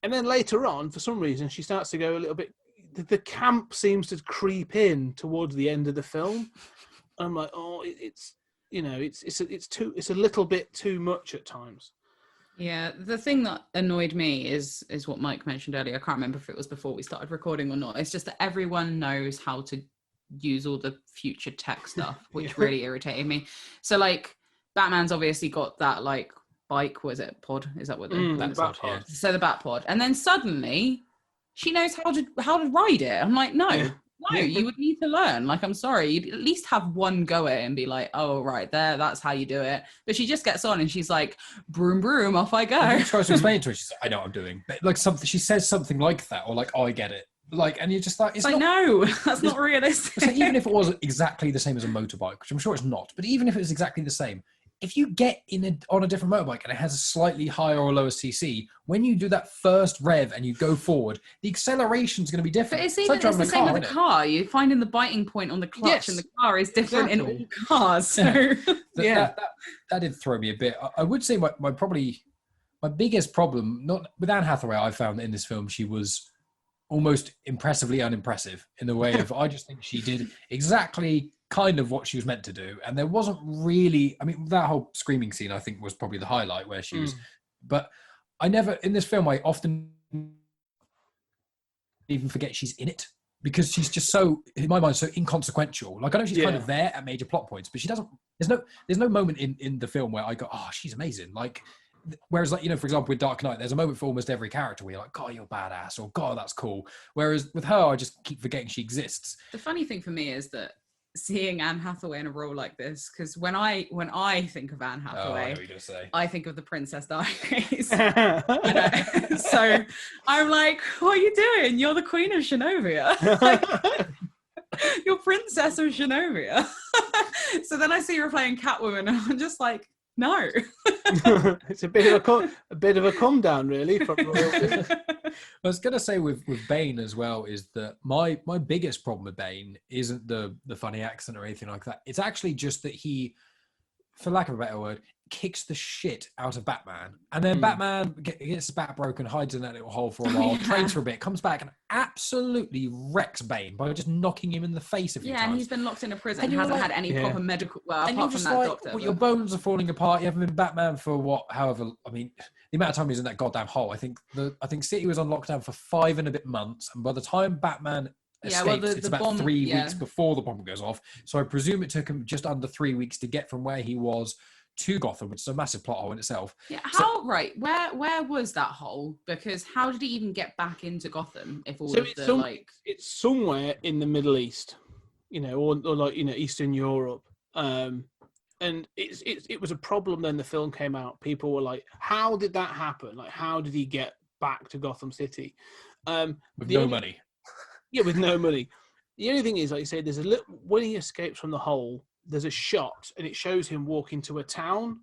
And then later on, for some reason, she starts to go a little bit. The camp seems to creep in towards the end of the film. I'm like, oh, it's a little bit too much at times. Yeah, the thing that annoyed me is what Mike mentioned earlier. I can't remember if it was before we started recording or not. It's just that everyone knows how to use all the future tech stuff, which really irritated me. So like Batman's obviously got that like bike, was it pod? Is that what the Bat pod? Yeah. So the Bat pod, and then suddenly she knows how to ride it. I'm like, no, you would need to learn. Like, I'm sorry, you'd at least have one go at it and be like, oh right there, that's how you do it. But she just gets on and she's like, broom broom, off I go. She tries to explain it to her. She's like, I know what I'm doing, but like she says something like that, or like, oh, I get it. Like, and you're just like, it's not, no, that's not realistic. It's like, even if it was exactly the same as a motorbike, which I'm sure it's not, but even if it was exactly the same, if you get on a different motorbike and it has a slightly higher or lower CC, when you do that first rev and you go forward, the acceleration is going to be different. But it's the same with the car. You're finding the biting point on the clutch, and the car is different in all cars. So that did throw me a bit. I would say my biggest problem, not with Anne Hathaway, I found that in this film she was almost impressively unimpressive in the way of, I just think she did exactly kind of what she was meant to do. And there wasn't really, I mean, that whole screaming scene, I think, was probably the highlight where she was, but in this film, I often even forget she's in it because she's just so, in my mind, so inconsequential. Like, I know she's kind of there at major plot points, but she doesn't, there's no moment in the film where I go, oh, she's amazing. Like, whereas, like, for example, with Dark Knight, there's a moment for almost every character where you're like, God, you're badass, or God, that's cool. Whereas with her, I just keep forgetting she exists. The funny thing for me is that seeing Anne Hathaway in a role like this, because when I think of Anne Hathaway, I know what you're gonna say. I think of the Princess Diaries. So I'm like, what are you doing? You're the Queen of Genovia. Like, you're Princess of Genovia. So then I see her playing Catwoman, and I'm just like, no. It's a bit of a come down, really, from royalty. I was going to say with Bane as well is that my biggest problem with Bane isn't the funny accent or anything like that. It's actually just that he, for lack of a better word, kicks the shit out of Batman, and then Batman gets his back broken, hides in that little hole for a while, trains for a bit, comes back and absolutely wrecks Bane by just knocking him in the face a few times. And he's been locked in a prison And and you're hasn't like- had any proper medical. Well, And apart you're from just that like, doctor. well, your bones are falling apart. You haven't been Batman for what? However, I mean, the amount of time he was in that goddamn hole. I think City was on lockdown for 5 and a bit months, and by the time Batman escapes, it's about bomb, 3 weeks before the bomb goes off. So I presume it took him just under 3 weeks to get from where he was to Gotham, which is a massive plot hole in itself. Yeah, where was that hole? Because how did he even get back into Gotham if all it's somewhere in the Middle East, or like Eastern Europe, and it was a problem. Then the film came out. People were like, "How did that happen? Like, how did he get back to Gotham City?" With no money. Yeah, with no money. The only thing is, like you say, there's a little when he escapes from the hole. There's a shot, and it shows him walking to a town,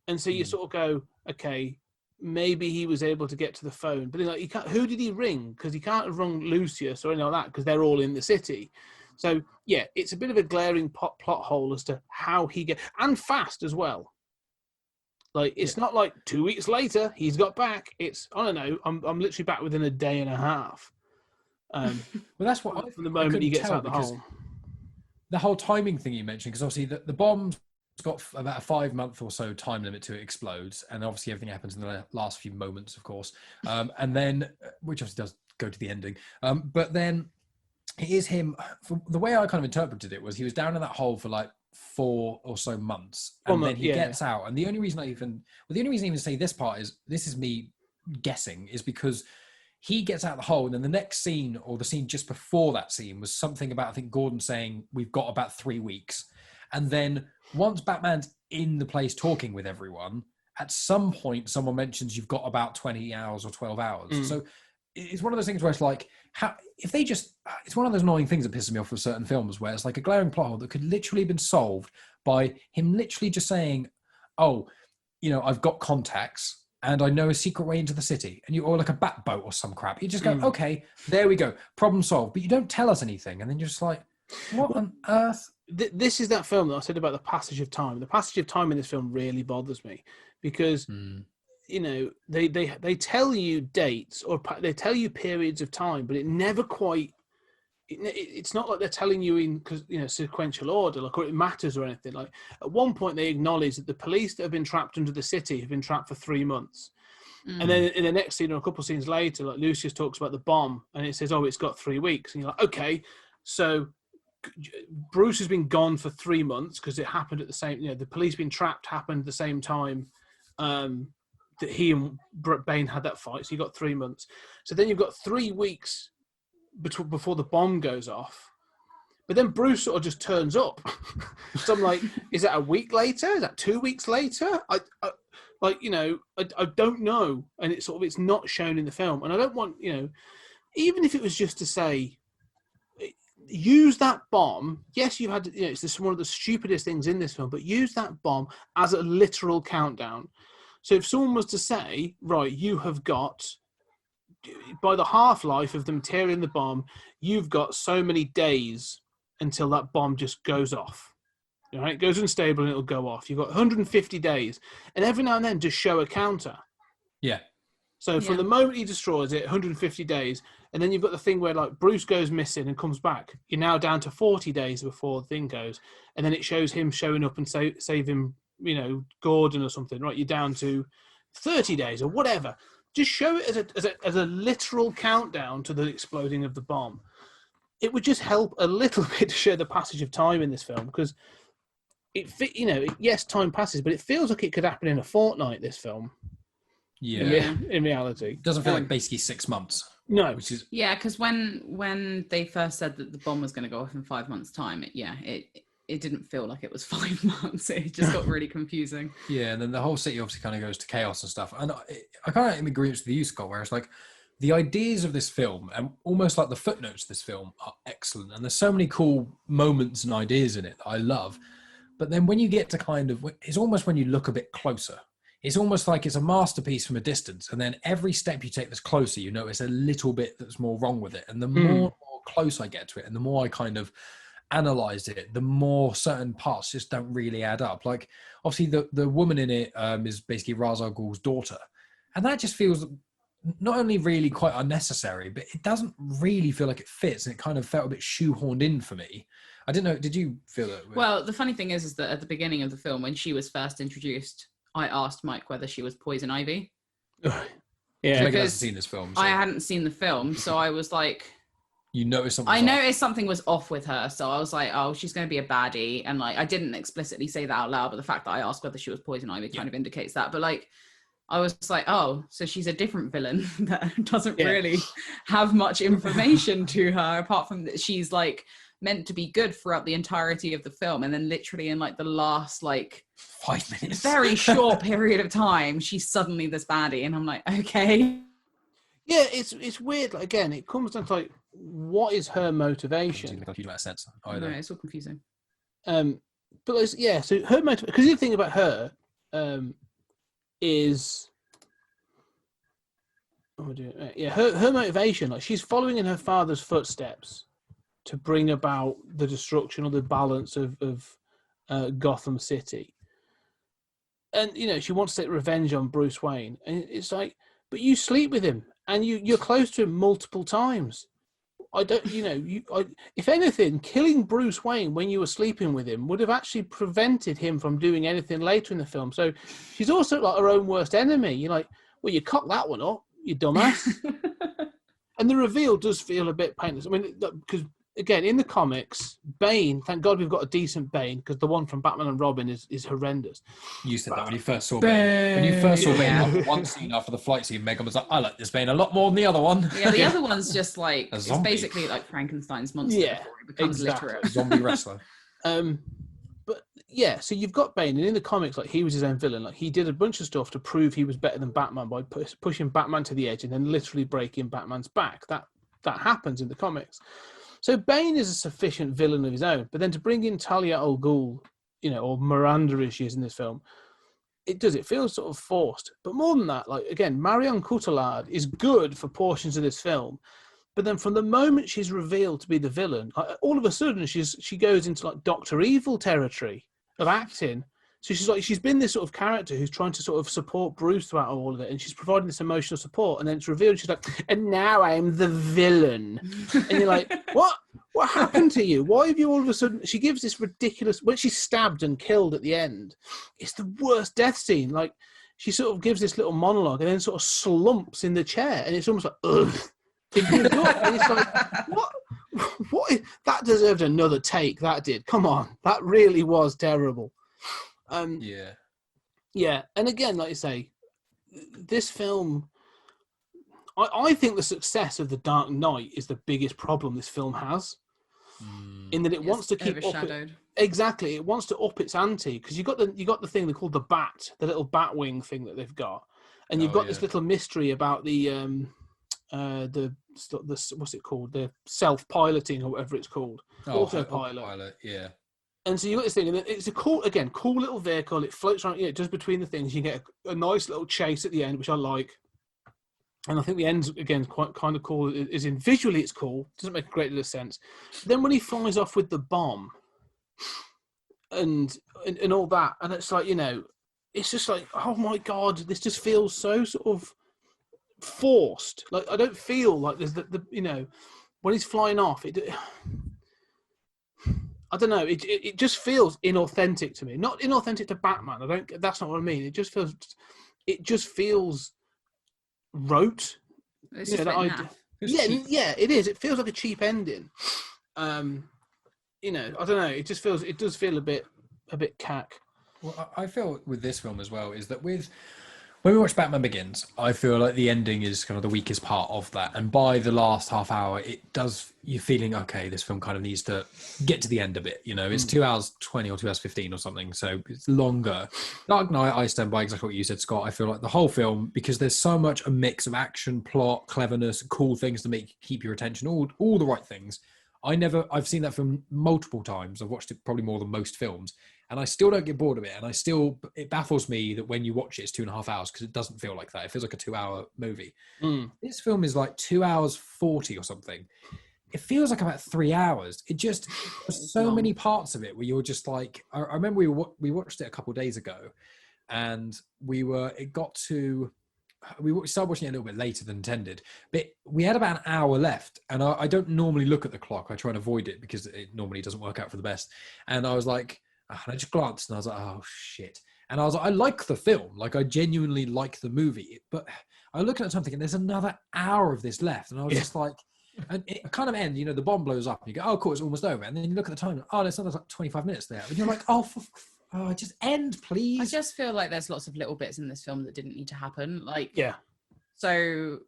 and so you sort of go, okay, maybe he was able to get to the phone, but then, like, who did he ring? Because he can't have rung Lucius or anything like that because they're all in the city. So yeah, it's a bit of a glaring plot hole as to how he and fast as well. Like it's not like 2 weeks later he's got back. It's I don't know. I'm literally back within a day and a half. Well, that's what from the moment he gets out the hole. The whole timing thing you mentioned, because obviously the bomb's got about a 5-month or so time limit to explode, and obviously everything happens in the last few moments, of course, and then which obviously does go to the ending. But then it is him. The way I kind of interpreted it was he was down in that hole for like 4 or so months, and then he gets out. And the only reason I even say this part is this is me guessing is because he gets out of the hole, and then the next scene, or the scene just before that scene, was something about, I think, Gordon saying, we've got about 3 weeks. And then once Batman's in the place talking with everyone, at some point, someone mentions you've got about 20 hours or 12 hours. So it's one of those things where it's like, it's one of those annoying things that pisses me off with certain films, where it's like a glaring plot hole that could literally have been solved by him literally just saying, oh, I've got contacts, and I know a secret way into the city, or like a bat boat or some crap. You just go, okay, there we go, problem solved. But you don't tell us anything, and then you're just like, what on earth? This is that film that I said about the passage of time. The passage of time in this film really bothers me because, they tell you dates or they tell you periods of time, but it never quite. It's not like they're telling you in sequential order, like, or it matters or anything. Like at one point they acknowledge that the police that have been trapped under the city have been trapped for 3 months, and then in the next scene or a couple of scenes later, like Lucius talks about the bomb, and it says, "Oh, it's got 3 weeks," and you're like, "Okay, so Bruce has been gone for 3 months because it happened at the same. The police being trapped happened at the same time that he and Bane had that fight. So you got 3 months. So then you've got 3 weeks." Before the bomb goes off, but then Bruce sort of just turns up. So I'm like, is that a week later? Is that 2 weeks later? I don't know, and it's not shown in the film, and I don't want even if it was just to say, use that bomb. Yes, you've had it's just one of the stupidest things in this film, but use that bomb as a literal countdown. So if someone was to say, right, you have got. By the half-life of them tearing the bomb, you've got so many days until that bomb just goes off. It goes unstable and it'll go off. You've got 150 days. And every now and then just show a counter. Yeah. So from the moment he destroys it, 150 days, and then you've got the thing where like Bruce goes missing and comes back. You're now down to 40 days before the thing goes. And then it shows him showing up and saving, Gordon or something, right? You're down to 30 days or whatever. Just show it as a literal countdown to the exploding of the bomb. It would just help a little bit to show the passage of time in this film, because yes, time passes, but it feels like it could happen in a fortnight. This film, in reality, it doesn't feel like basically 6 months. No, which is because when they first said that the bomb was going to go off in 5 months' time, it didn't feel like it was 5 months. It just got really confusing. Yeah, and then the whole city obviously kind of goes to chaos and stuff. And I kind of agree with you, Scott, where it's like the ideas of this film and almost like the footnotes of this film are excellent. And there's so many cool moments and ideas in it that I love. But then when you get to it's almost when you look a bit closer, it's almost like it's a masterpiece from a distance. And then every step you take that's closer, you notice a little bit that's more wrong with it. And the more close I get to it, and the more I kind of analyze it, the more certain parts just don't really add up. Like, obviously, the woman in it is basically Ra's al Ghul's daughter, and that just feels not only really quite unnecessary, but it doesn't really feel like it fits, and it kind of felt a bit shoehorned in for me. I didn't know. Did you feel that? Well, the funny thing is that at the beginning of the film, when she was first introduced, I asked Mike whether she was Poison Ivy. Yeah, Megan hasn't seen this film. So I hadn't seen the film, so I was like, you noticed something. I noticed something was off with her, so I was like, oh, she's going to be a baddie, and like I didn't explicitly say that out loud, but the fact that I asked whether she was Poison Ivy kind of indicates that. But like, I was like, oh, so she's a different villain that doesn't really have much information to her, apart from that she's like meant to be good throughout the entirety of the film, and then literally in like the last like 5 minutes, very short period of time, she's suddenly this baddie, and I'm like, okay. Yeah, it's weird. Like, again, it comes down to like, what is her motivation? It doesn't make a huge amount of sense No, either. it's all confusing. But it's, yeah, so her motivation, because the thing about her is, her motivation, like she's following in her father's footsteps to bring about the destruction or the balance of Gotham City, and you know she wants to take revenge on Bruce Wayne, and it's like, but you sleep with him and you're close to him multiple times. I don't, you know, if anything, killing Bruce Wayne when you were sleeping with him would have actually prevented him from doing anything later in the film. So she's also like her own worst enemy. You're like, well, you cocked that one up, you dumbass. And the reveal does feel a bit painless. I mean, because again, in the comics, Bane, thank God we've got a decent Bane, because the one from Batman and Robin is horrendous. You said that when you first saw Bane. When you first saw Bane, after one scene after the flight scene, Megan was like, I like this Bane a lot more than the other one. Yeah, the other one's just like, it's zombie. basically like Frankenstein's monster before it becomes literate. Zombie wrestler. But yeah, so you've got Bane, and in the comics, like he was his own villain. Like he did a bunch of stuff to prove he was better than Batman by pushing Batman to the edge and then literally breaking Batman's back. That happens in the comics. So Bane is a sufficient villain of his own, but then to bring in Talia al Ghul, you know, or Miranda as she is in this film, it feels sort of forced. But more than that, like again, Marion Cotillard is good for portions of this film, but then from the moment she's revealed to be the villain, all of a sudden she goes into like Dr. Evil territory of acting. So she's been this sort of character who's trying to sort of support Bruce throughout all of it, and she's providing this emotional support, and then it's revealed she's like, and now I'm the villain. And you're like, what? What happened to you? Why have you all of a sudden... She gives this ridiculous... When she's stabbed and killed at the end, it's the worst death scene. Like, she sort of gives this little monologue and then sort of slumps in the chair, and it's almost like, ugh. And it's like, what? That deserved another take, that did. Come on. That really was terrible. Yeah, and again, like you say, this film, I think the success of The Dark Knight is the biggest problem this film has, in that it wants to keep overshadowed. Exactly, it wants to up its ante, because you got the thing they call the bat, the little bat wing thing that they've got, and you've got this little mystery about the what's it called, the self-piloting or whatever it's called, autopilot. Yeah. And so you got this thing, and it's a cool little vehicle. It floats around, just between the things. You get a nice little chase at the end, which I like. And I think the end's, again, quite kind of cool. Is in visually, it's cool. Doesn't make a great deal of sense. Then when he flies off with the bomb, and all that, and it's like, it's just like, oh my God, this just feels so sort of forced. Like, I don't feel like there's the when he's flying off, I don't know. It just feels inauthentic to me. Not inauthentic to Batman. That's not what I mean. It just feels rote. It's just like naff. Yeah, it is. It feels like a cheap ending. I don't know. It does feel a bit cack. Well, I feel with this film as well is that when we watch Batman Begins, I feel like the ending is kind of the weakest part of that. And by the last half hour, you're feeling, okay, this film kind of needs to get to the end of it. It's 2 hours 20 or 2 hours 15 or something. So it's longer. Dark Knight, I stand by exactly what you said, Scott. I feel like the whole film, because there's so much a mix of action, plot, cleverness, cool things to keep your attention, all the right things. I've seen that film multiple times. I've watched it probably more than most films. And I still don't get bored of it. And it baffles me that when you watch it, it's 2.5 hours, because it doesn't feel like that. It feels like a 2 hour movie. This film is like 2 hours 40 or something. it feels like about 3 hours. There's so long. many parts of it where you're just like, I remember we watched it a couple of days ago, and we started watching it a little bit later than intended, but we had about an hour left, and I don't normally look at the clock. I try and avoid it because it normally doesn't work out for the best. And I was like, and I just glanced and I was like, oh shit. And I was like, I like the film, like I genuinely like the movie, but I look at something and there's another hour of this left, and I was just like, and it kind of ends, the bomb blows up and you go, oh cool, it's almost over, and then you look at the time, oh there's another like 25 minutes there, and you're like, just end, please. I just feel like there's lots of little bits in this film that didn't need to happen. Like, Yeah. So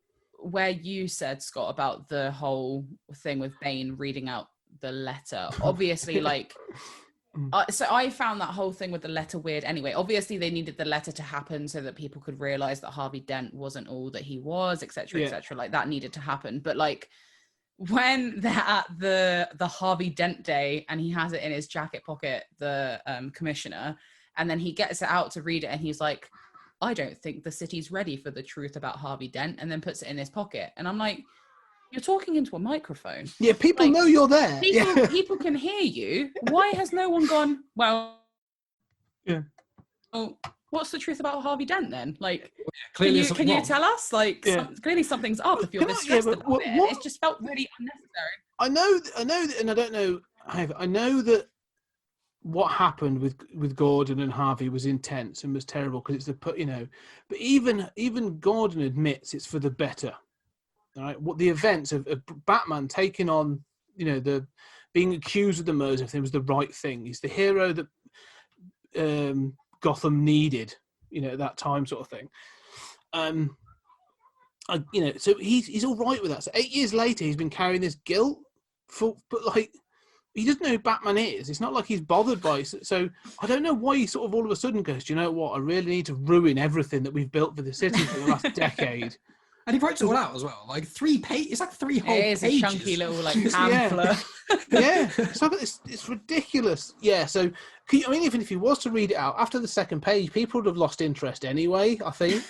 where you said, Scott, about the whole thing with Bane reading out the letter, obviously, like, so I found that whole thing with the letter weird anyway. Obviously, they needed the letter to happen so that people could realize that Harvey Dent wasn't all that he was, etc., etc. Like, that needed to happen. But, like, when they're at the Harvey Dent day and he has it in his jacket pocket, the commissioner, and then he gets it out to read it and he's like, I don't think the city's ready for the truth about Harvey Dent, and then puts it in his pocket. And I'm like, you're talking into a microphone. Yeah, people know you're there. People can hear you. Why has no one gone, well, oh, what's the truth about Harvey Dent then? Like, can you tell us? Like, clearly something's up if you're this stressed about it. It just felt really unnecessary. I know, and I don't know. I know that what happened with Gordon and Harvey was intense and was terrible because it's but even Gordon admits it's for the better. All right, what the events of Batman taking on, the being accused of the murders, everything was the right thing. He's the hero that Gotham needed, at that time, sort of thing. So he's all right with that. So 8 years later, he's been carrying this guilt but like, he doesn't know who Batman is. It's not like he's bothered by it. So I don't know why he sort of all of a sudden goes, do you know what? I really need to ruin everything that we've built for the city for the last decade. And he writes it all out as well. Like 3 pages. It's like 3 whole pages. It is a chunky little pamphlet. It's ridiculous. Yeah. So even if he was to read it out after the second page, people would have lost interest anyway. I think.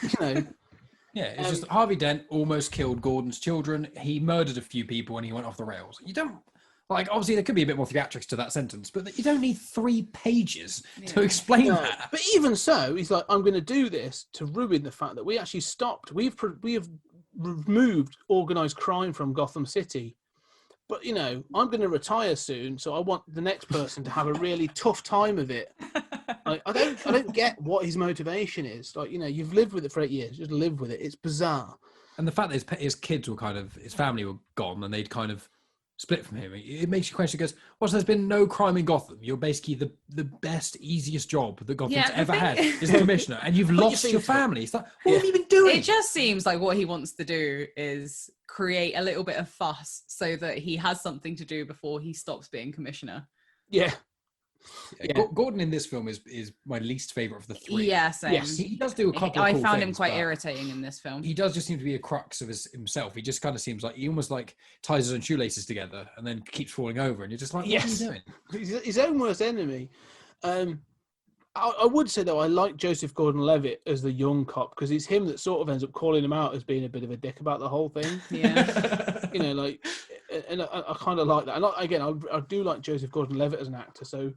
Yeah, it's just Harvey Dent almost killed Gordon's children. He murdered a few people and he went off the rails. You don't. Like, obviously, there could be a bit more theatrics to that sentence, but you don't need 3 pages to explain that. But even so, he's like, I'm going to do this to ruin the fact that we actually stopped. We have removed organised crime from Gotham City. But, I'm going to retire soon, so I want the next person to have a really tough time of it. Like, I don't get what his motivation is. Like, you've lived with it for 8 years. Just live with it. It's bizarre. And the fact that his kids were his family were gone and they'd kind of split from him, it makes you question. It goes, well, so there's been no crime in Gotham. You're basically the best, easiest job that Gotham's ever had is the commissioner, and you've lost your family. It's like, what have you been doing? It just seems like what he wants to do is create a little bit of fuss so that he has something to do before he stops being commissioner. Yeah. Gordon in this film is my least favourite of the 3. Yeah, same. Yes. He does do a couple of cool I found things, him quite irritating in this film. He does just seem to be a crux of himself. He just kind of seems like he almost like ties his own shoelaces together and then keeps falling over, and you're just like, what are you doing? He's his own worst enemy. I would say, though, I like Joseph Gordon-Levitt as the young cop because it's him that sort of ends up calling him out as being a bit of a dick about the whole thing. Yeah. And I kind of like that. And I do like Joseph Gordon-Levitt as an actor, so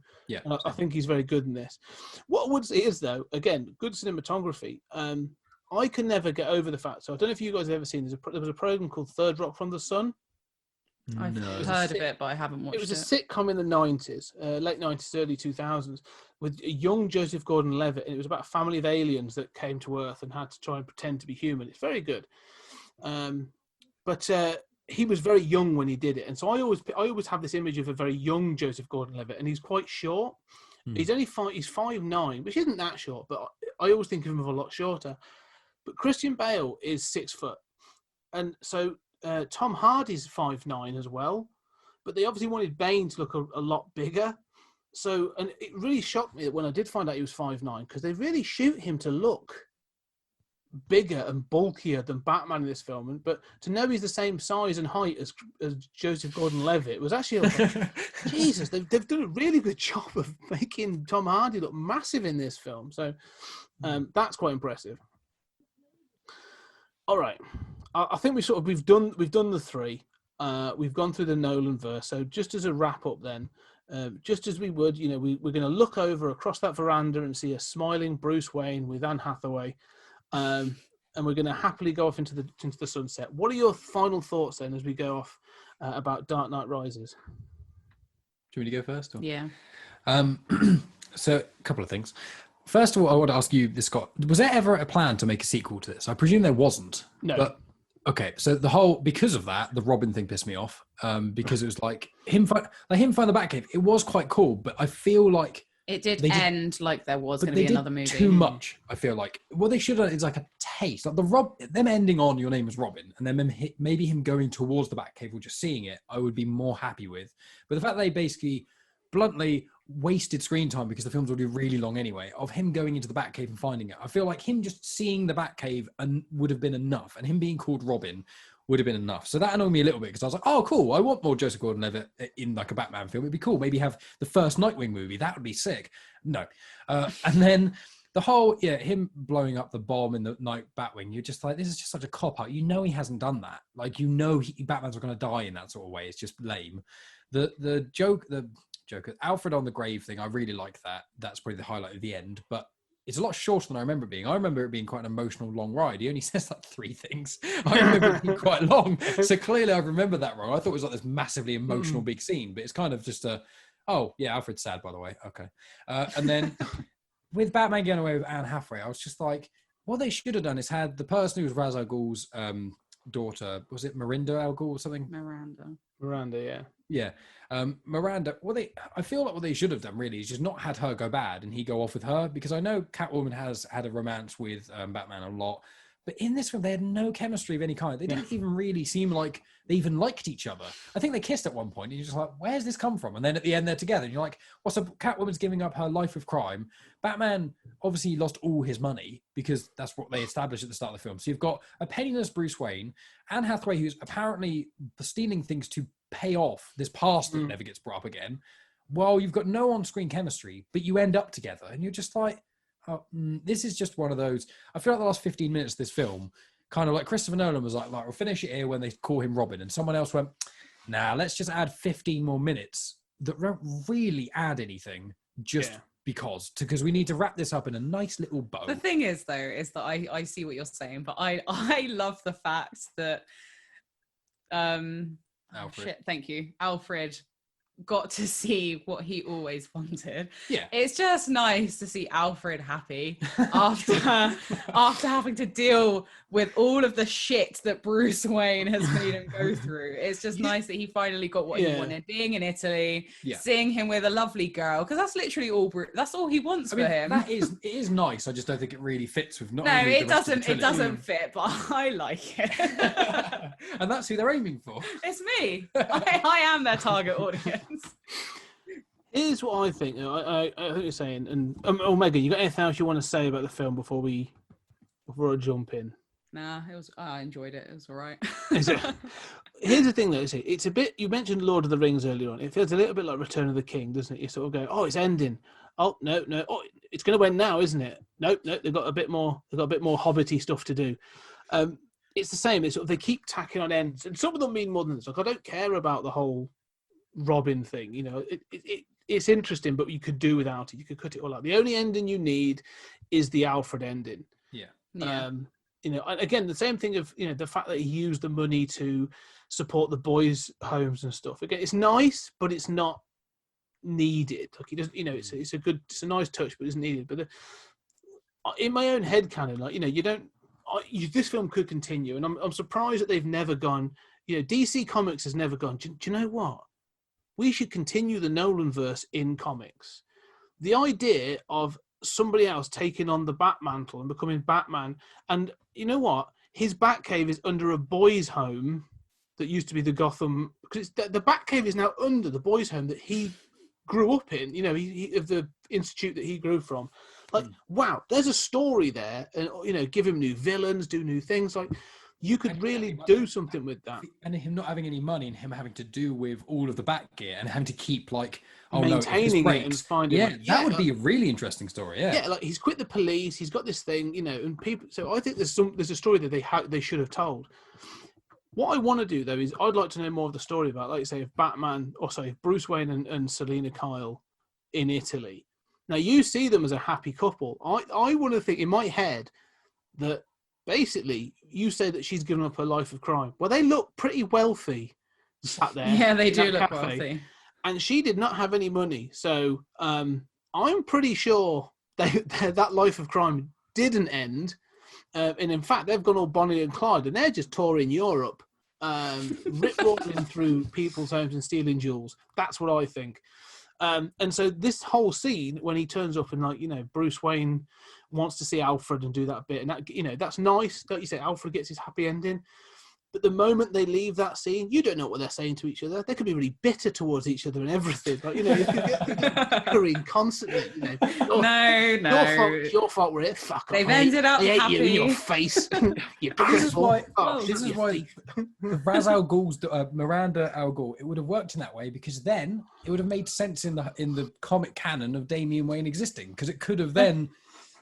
I think he's very good in this. What I would say is, though, again, good cinematography. I can never get over the fact. So I don't know if you guys have ever seen. There was a program called Third Rock from the Sun. I've heard of it, but I haven't watched it. It was a sitcom in the 90s, late 90s, early 2000s, with a young Joseph Gordon-Levitt, and it was about a family of aliens that came to Earth and had to try and pretend to be human. It's very good. But he was very young when he did it, and so I always have this image of a very young Joseph Gordon-Levitt, and he's quite short. He's 5'9", which isn't that short, but I always think of him as a lot shorter. But Christian Bale is 6 foot, and so Tom Hardy's 5'9" as well, but they obviously wanted Bane to look a lot bigger. So, and it really shocked me that when I did find out he was 5'9", because they really shoot him to look bigger and bulkier than Batman in this film. But to know he's the same size and height as Joseph Gordon-Levitt was actually like, Jesus, they've done a really good job of making Tom Hardy look massive in this film. So that's quite impressive. All right. I think we've done the 3. we've gone through the Nolan verse. So just as a wrap up, then, just as we would, we're going to look over across that veranda and see a smiling Bruce Wayne with Anne Hathaway, and we're going to happily go off into the sunset. What are your final thoughts then as we go off about Dark Knight Rises? Do you want me to go first? Or? Yeah. So a couple of things. First of all, I want to ask you, Scott, was there ever a plan to make a sequel to this? I presume there wasn't. No. But okay, so because of that, the Robin thing pissed me off. Because it was like him find the Batcave. It was quite cool, but I feel like it did end like there was going to be another movie. Too much. I feel like what they should have done is like a taste, like them ending on "Your name is Robin," and then maybe him going towards the Batcave or just seeing it. I would be more happy with. But the fact that they basically bluntly wasted screen time because the film's already really long anyway, of him going into the Batcave and finding it. I feel like him just seeing the Batcave would have been enough, and him being called Robin would have been enough. So that annoyed me a little bit because I was like, oh, cool, I want more Joseph Gordon-Levitt in like a Batman film. It'd be cool. Maybe have the first Nightwing movie. That would be sick. No. And then the whole, him blowing up the bomb in the Night Batwing, you're just like, this is just such a cop-out. You know he hasn't done that. Like, Batman's are going to die in that sort of way. It's just lame. The Joker, Alfred on the grave thing, I really like that. That's probably the highlight of the end, but it's a lot shorter than I remember it being. I remember it being quite an emotional, long ride. He only says like 3 things. I remember it being quite long. So clearly I remember that wrong. I thought it was like this massively emotional big scene, but it's kind of just Alfred's sad, by the way. Okay. And then with Batman getting away with Anne Hathaway, I was just like, what they should have done is had the person who was Ra's al Ghul's daughter, was it Miranda Al Ghul or something? Miranda, yeah. Yeah. Miranda, I feel like what they should have done really is just not had her go bad and he go off with her, because I know Catwoman has had a romance with Batman a lot, but in this one they had no chemistry of any kind. They didn't even really seem like they even liked each other. I think they kissed at one point and you're just like, where's this come from? And then at the end they're together and you're like, what's up? Catwoman's giving up her life of crime. Batman obviously lost all his money because that's what they established at the start of the film. So you've got a penniless Bruce Wayne, Anne Hathaway, who's apparently stealing things to pay off this past that never gets brought up again, while you've got no on-screen chemistry, but you end up together and you're just like, this is just one of those. I feel like the last 15 minutes of this film, kind of like Christopher Nolan was like, we'll finish it here when they call him Robin, and someone else went, nah, let's just add 15 more minutes that don't really add anything because we need to wrap this up in a nice little bow. The thing is, though, is that I see what you're saying, but I love the fact that Alfred got to see what he always wanted. Yeah, it's just nice to see Alfred happy after having to deal with all of the shit that Bruce Wayne has made him go through. It's just nice that he finally got what he wanted, being in Italy, seeing him with a lovely girl, because that's literally that's all he wants for him. It is nice. I just don't think it really fits with it doesn't fit, but I like it. And that's who they're aiming for. It's me. I am their target audience. Here's what I think. I think you're saying, and Omega, you got anything else you want to say about the film before I jump in? Nah, I enjoyed it. It was all right. Here's the thing, though. It's a bit. You mentioned Lord of the Rings earlier on. It feels a little bit like Return of the King, doesn't it? You sort of go, "Oh, it's ending. Oh, no. Oh, it's going to end now, isn't it? No. They've got a bit more. They've got a bit more hobbity stuff to do." It's the same. It's sort of, they keep tacking on ends, and some of them mean more than this. Like, I don't care about the whole Robin thing. It's interesting, but you could do without it. You could cut it all out. The only ending you need is the Alfred ending. Yeah. And again, the same thing of the fact that he used the money to support the boys' homes and stuff. Again, it's nice, but it's not needed. Like, he doesn't. It's a nice touch, but it isn't needed. But in my own head canon, this film could continue, and I'm surprised that they've never gone. DC Comics has never gone, do you know what? We should continue the Nolan verse in comics. The idea of somebody else taking on the Bat mantle and becoming Batman, and you know what? His Batcave is under a boys' home that used to be the Gotham, because the Batcave is now under the boys' home that he grew up in. He of the institute that he grew from. Like, wow, there's a story there, and give him new villains, do new things. Like, you could really do something with that. And him not having any money and him having to do with all of the Bat gear and having to keep maintaining it and finding it. That would be a really interesting story. Yeah, like he's quit the police, he's got this thing, and people. So I think there's a story that they should have told. What I want to do though is I'd like to know more of the story about, like you say, if Bruce Wayne and Selena Kyle in Italy. Now you see them as a happy couple. I want to think in my head that basically you say that she's given up her life of crime. Well, they look pretty wealthy sat there. Yeah, they in do that look cafe, wealthy. and she did not have any money. So I'm pretty sure that life of crime didn't end. And in fact, they've gone all Bonnie and Clyde, and they're just touring Europe, rip-roaring through people's homes and stealing jewels. That's what I think. And so this whole scene, when he turns up and, like, you know, Bruce Wayne wants to see Alfred and do that bit, and that, you know, that's nice. Like you say, Alfred gets his happy ending. But the moment they leave that scene, you don't know what they're saying to each other. They could be really bitter towards each other and everything. Like, you know, you get bickering constantly. You know, No. your fault. We're here. Fuck off. They've ended up I hate happy. you in your face. You This is cripple. why. Oh, This shut is your why. teeth. Ra's al Ghul's Miranda al Ghul, it would have worked in that way, because then it would have made sense in the comic canon of Damian Wayne existing, because it could have then,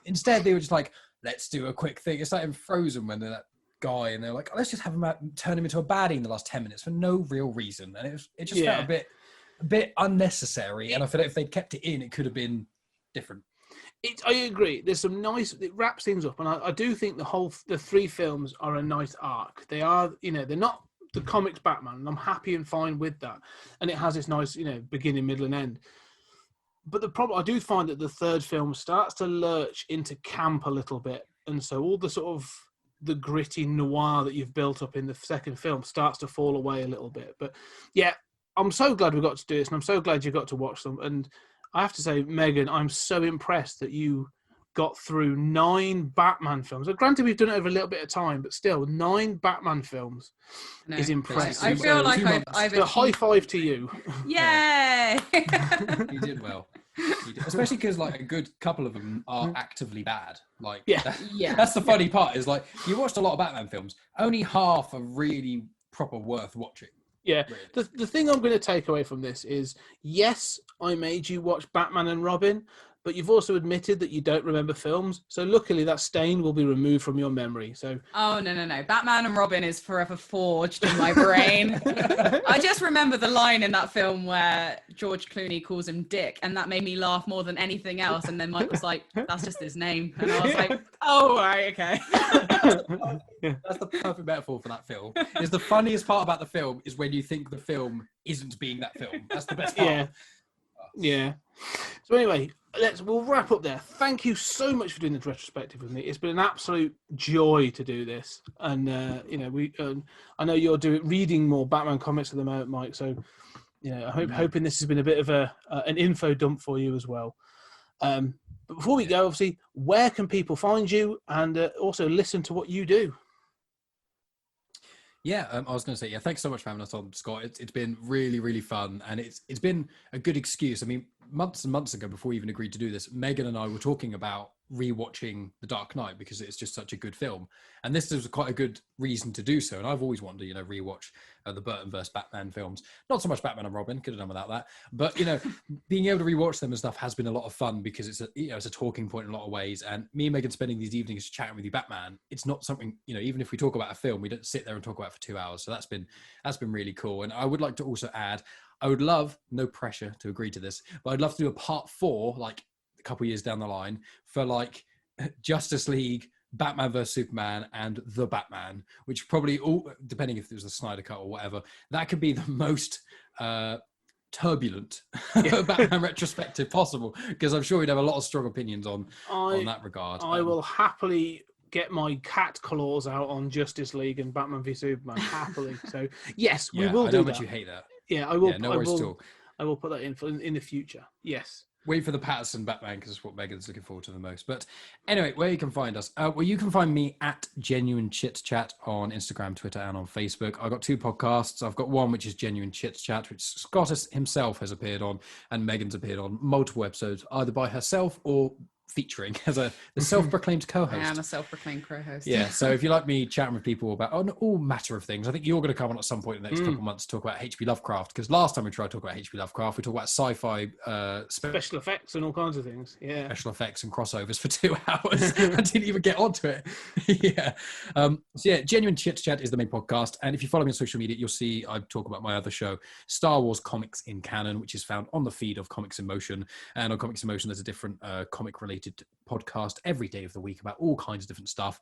instead they were just like, let's do a quick thing. It's like in Frozen when they're that guy and they're like, let's just have him turn him into a baddie in the last 10 minutes for no real reason, and it just felt a bit unnecessary. And I feel like if they'd kept it in, it could have been different. I agree. There's some nice. It wraps things up, and I do think the three films are a nice arc. They are, you know, they're not the comics Batman, and I'm happy and fine with that. And it has this nice, you know, beginning, middle, and end. But the problem, I do find that the third film starts to lurch into camp a little bit, and so all the sort of the gritty noir that you've built up in the second film starts to fall away a little bit. But yeah, I'm so glad we got to do this, and I'm so glad you got to watch them. And I have to say, Megan, I'm so impressed that you got through 9 Batman films. Granted, we've done it over a little bit of time, but still, 9 Batman films is impressive. I feel like I've a high five to you. Yay! You did well. Especially because like a good couple of them are actively bad. Like, that's the funny part, is like, you watched a lot of Batman films, only half are really proper worth watching. Yeah, really. the thing I'm going to take away from this is, yes, I made you watch Batman and Robin, but you've also admitted that you don't remember films. So luckily that stain will be removed from your memory. So Oh, no. Batman and Robin is forever forged in my brain. I just remember the line in that film where George Clooney calls him Dick, and that made me laugh more than anything else. And then Mike was like, that's just his name. And I was like, oh, right, okay. That's the perfect metaphor for that film. Is the funniest part about the film is when you think the film isn't being that film. That's the best part. Yeah. So anyway, we'll wrap up there. Thank you so much for doing the retrospective with me. It's been an absolute joy to do this, and you know, I know you're reading more Batman comics at the moment, Mike. So, you know, hoping this has been a bit of an info dump for you as well. But before we go, obviously, where can people find you and also listen to what you do? Yeah, I was going to say, thanks so much for having us on, Scott. It's been really, really fun, and it's been a good excuse. I mean, months and months ago, before we even agreed to do this, Megan and I were talking about rewatching The Dark Knight because it's just such a good film, and this is quite a good reason to do so. And I've always wanted to, you know, rewatch the Burton versus Batman films. Not so much Batman and Robin, could have done without that, but you know, being able to rewatch them and stuff has been a lot of fun because it's a talking point in a lot of ways. And me and Megan spending these evenings chatting with you Batman, it's not something, you know, even if we talk about a film, we don't sit there and talk about it for 2 hours. So that's been really cool. And I would like to also add, I would love, no pressure to agree to this, but I'd love to do a part 4, like a couple of years down the line, for like Justice League, Batman vs Superman, and The Batman, which probably all, depending if it was a Snyder cut or whatever, that could be the most turbulent Batman retrospective possible, because I'm sure we'd have a lot of strong opinions on that regard. I will happily get my cat claws out on Justice League and Batman v Superman happily. So yes, we will do that. I know that you hate that. Yeah, I will. Yeah, no worries at all. I will put that in the future. Yes. Wait for the Patterson Batman, because it's what Megan's looking forward to the most. But anyway, where you can find us? Well, you can find me at Genuine Chit Chat on Instagram, Twitter, and on Facebook. I've got 2 podcasts. I've got one which is Genuine Chit Chat, which Scott himself has appeared on, and Megan's appeared on multiple episodes, either by herself or featuring as the self-proclaimed co-host. I am a self-proclaimed co-host. Yeah, so if you like me chatting with people about all matter of things, I think you're going to come on at some point in the next couple of months to talk about H.P. Lovecraft, because last time we tried to talk about H.P. Lovecraft, we talked about sci-fi special effects and all kinds of things. Yeah, special effects and crossovers for 2 hours. I didn't even get onto it. Yeah. So yeah, Genuine Chit Chat is the main podcast, and if you follow me on social media, you'll see I talk about my other show, Star Wars Comics in Canon, which is found on the feed of Comics in Motion. And on Comics in Motion, there's a different comic-related podcast every day of the week about all kinds of different stuff.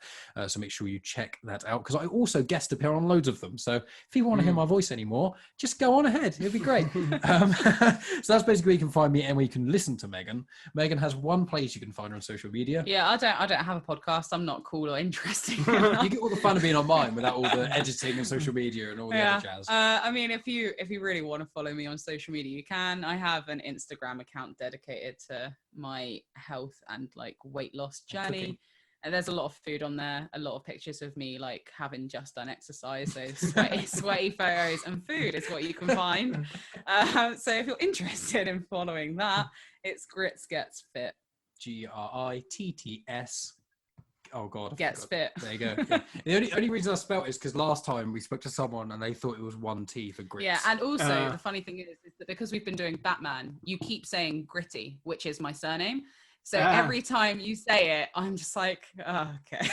So make sure you check that out, because I also guest appear on loads of them. So if you want to hear my voice anymore, just go on ahead. It'd be great. So that's basically where you can find me and where you can listen to Megan. Megan has one place you can find her on social media. Yeah, I don't have a podcast. I'm not cool or interesting. You get all the fun of being on mine without all the editing and social media and all the other jazz. I mean, if you really want to follow me on social media, you can. I have an Instagram account dedicated to my health and like weight loss journey. Cooking. And there's a lot of food on there, a lot of pictures of me like having just done exercise. So sweaty photos and food is what you can find. So if you're interested in following that, it's Grits Gets Fit. GRITTS. Oh God. Gets Fit. There you go. Yeah. The only reason I spelt it is because last time we spoke to someone and they thought it was one T for grits. Yeah, and also the funny thing is that because we've been doing Batman, you keep saying Gritty, which is my surname. So every time you say it, I'm just like, oh, okay.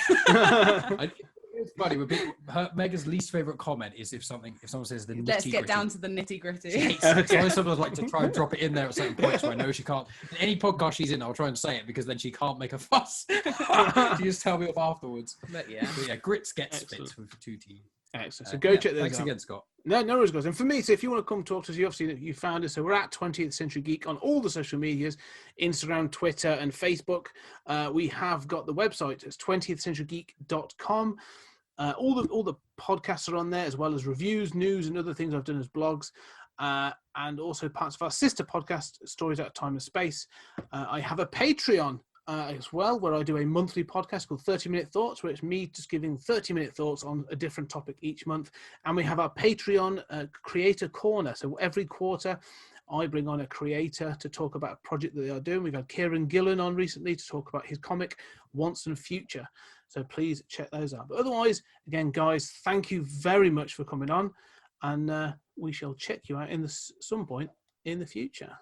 It's funny. Megan's least favorite comment is if someone says the nitty-gritty. Let's get down to the nitty-gritty. So I sometimes like to try and drop it in there at certain points where I know she can't. In any podcast she's in, I'll try and say it because then she can't make a fuss. She just tell me off afterwards. But yeah, Grits Gets Fit with 2 T's. Excellent. So go check those out. Thanks again, Scott. No worries, guys. And for me, so if you want to come talk to us, you found us. So we're at 20th Century Geek on all the social medias, Instagram, Twitter, and Facebook. We have got the website. It's 20thcenturygeek.com. All the podcasts are on there, as well as reviews, news, and other things I've done as blogs. And also parts of our sister podcast, Stories Out of Time and Space. I have a Patreon as well, where I do a monthly podcast called 30-Minute Thoughts, where it's me just giving 30-minute thoughts on a different topic each month. And we have our Patreon Creator Corner. So every quarter, I bring on a creator to talk about a project that they are doing. We've had Kieran Gillen on recently to talk about his comic, Once and Future. So please check those out. But otherwise, again, guys, thank you very much for coming on. And we shall check you out some point in the future.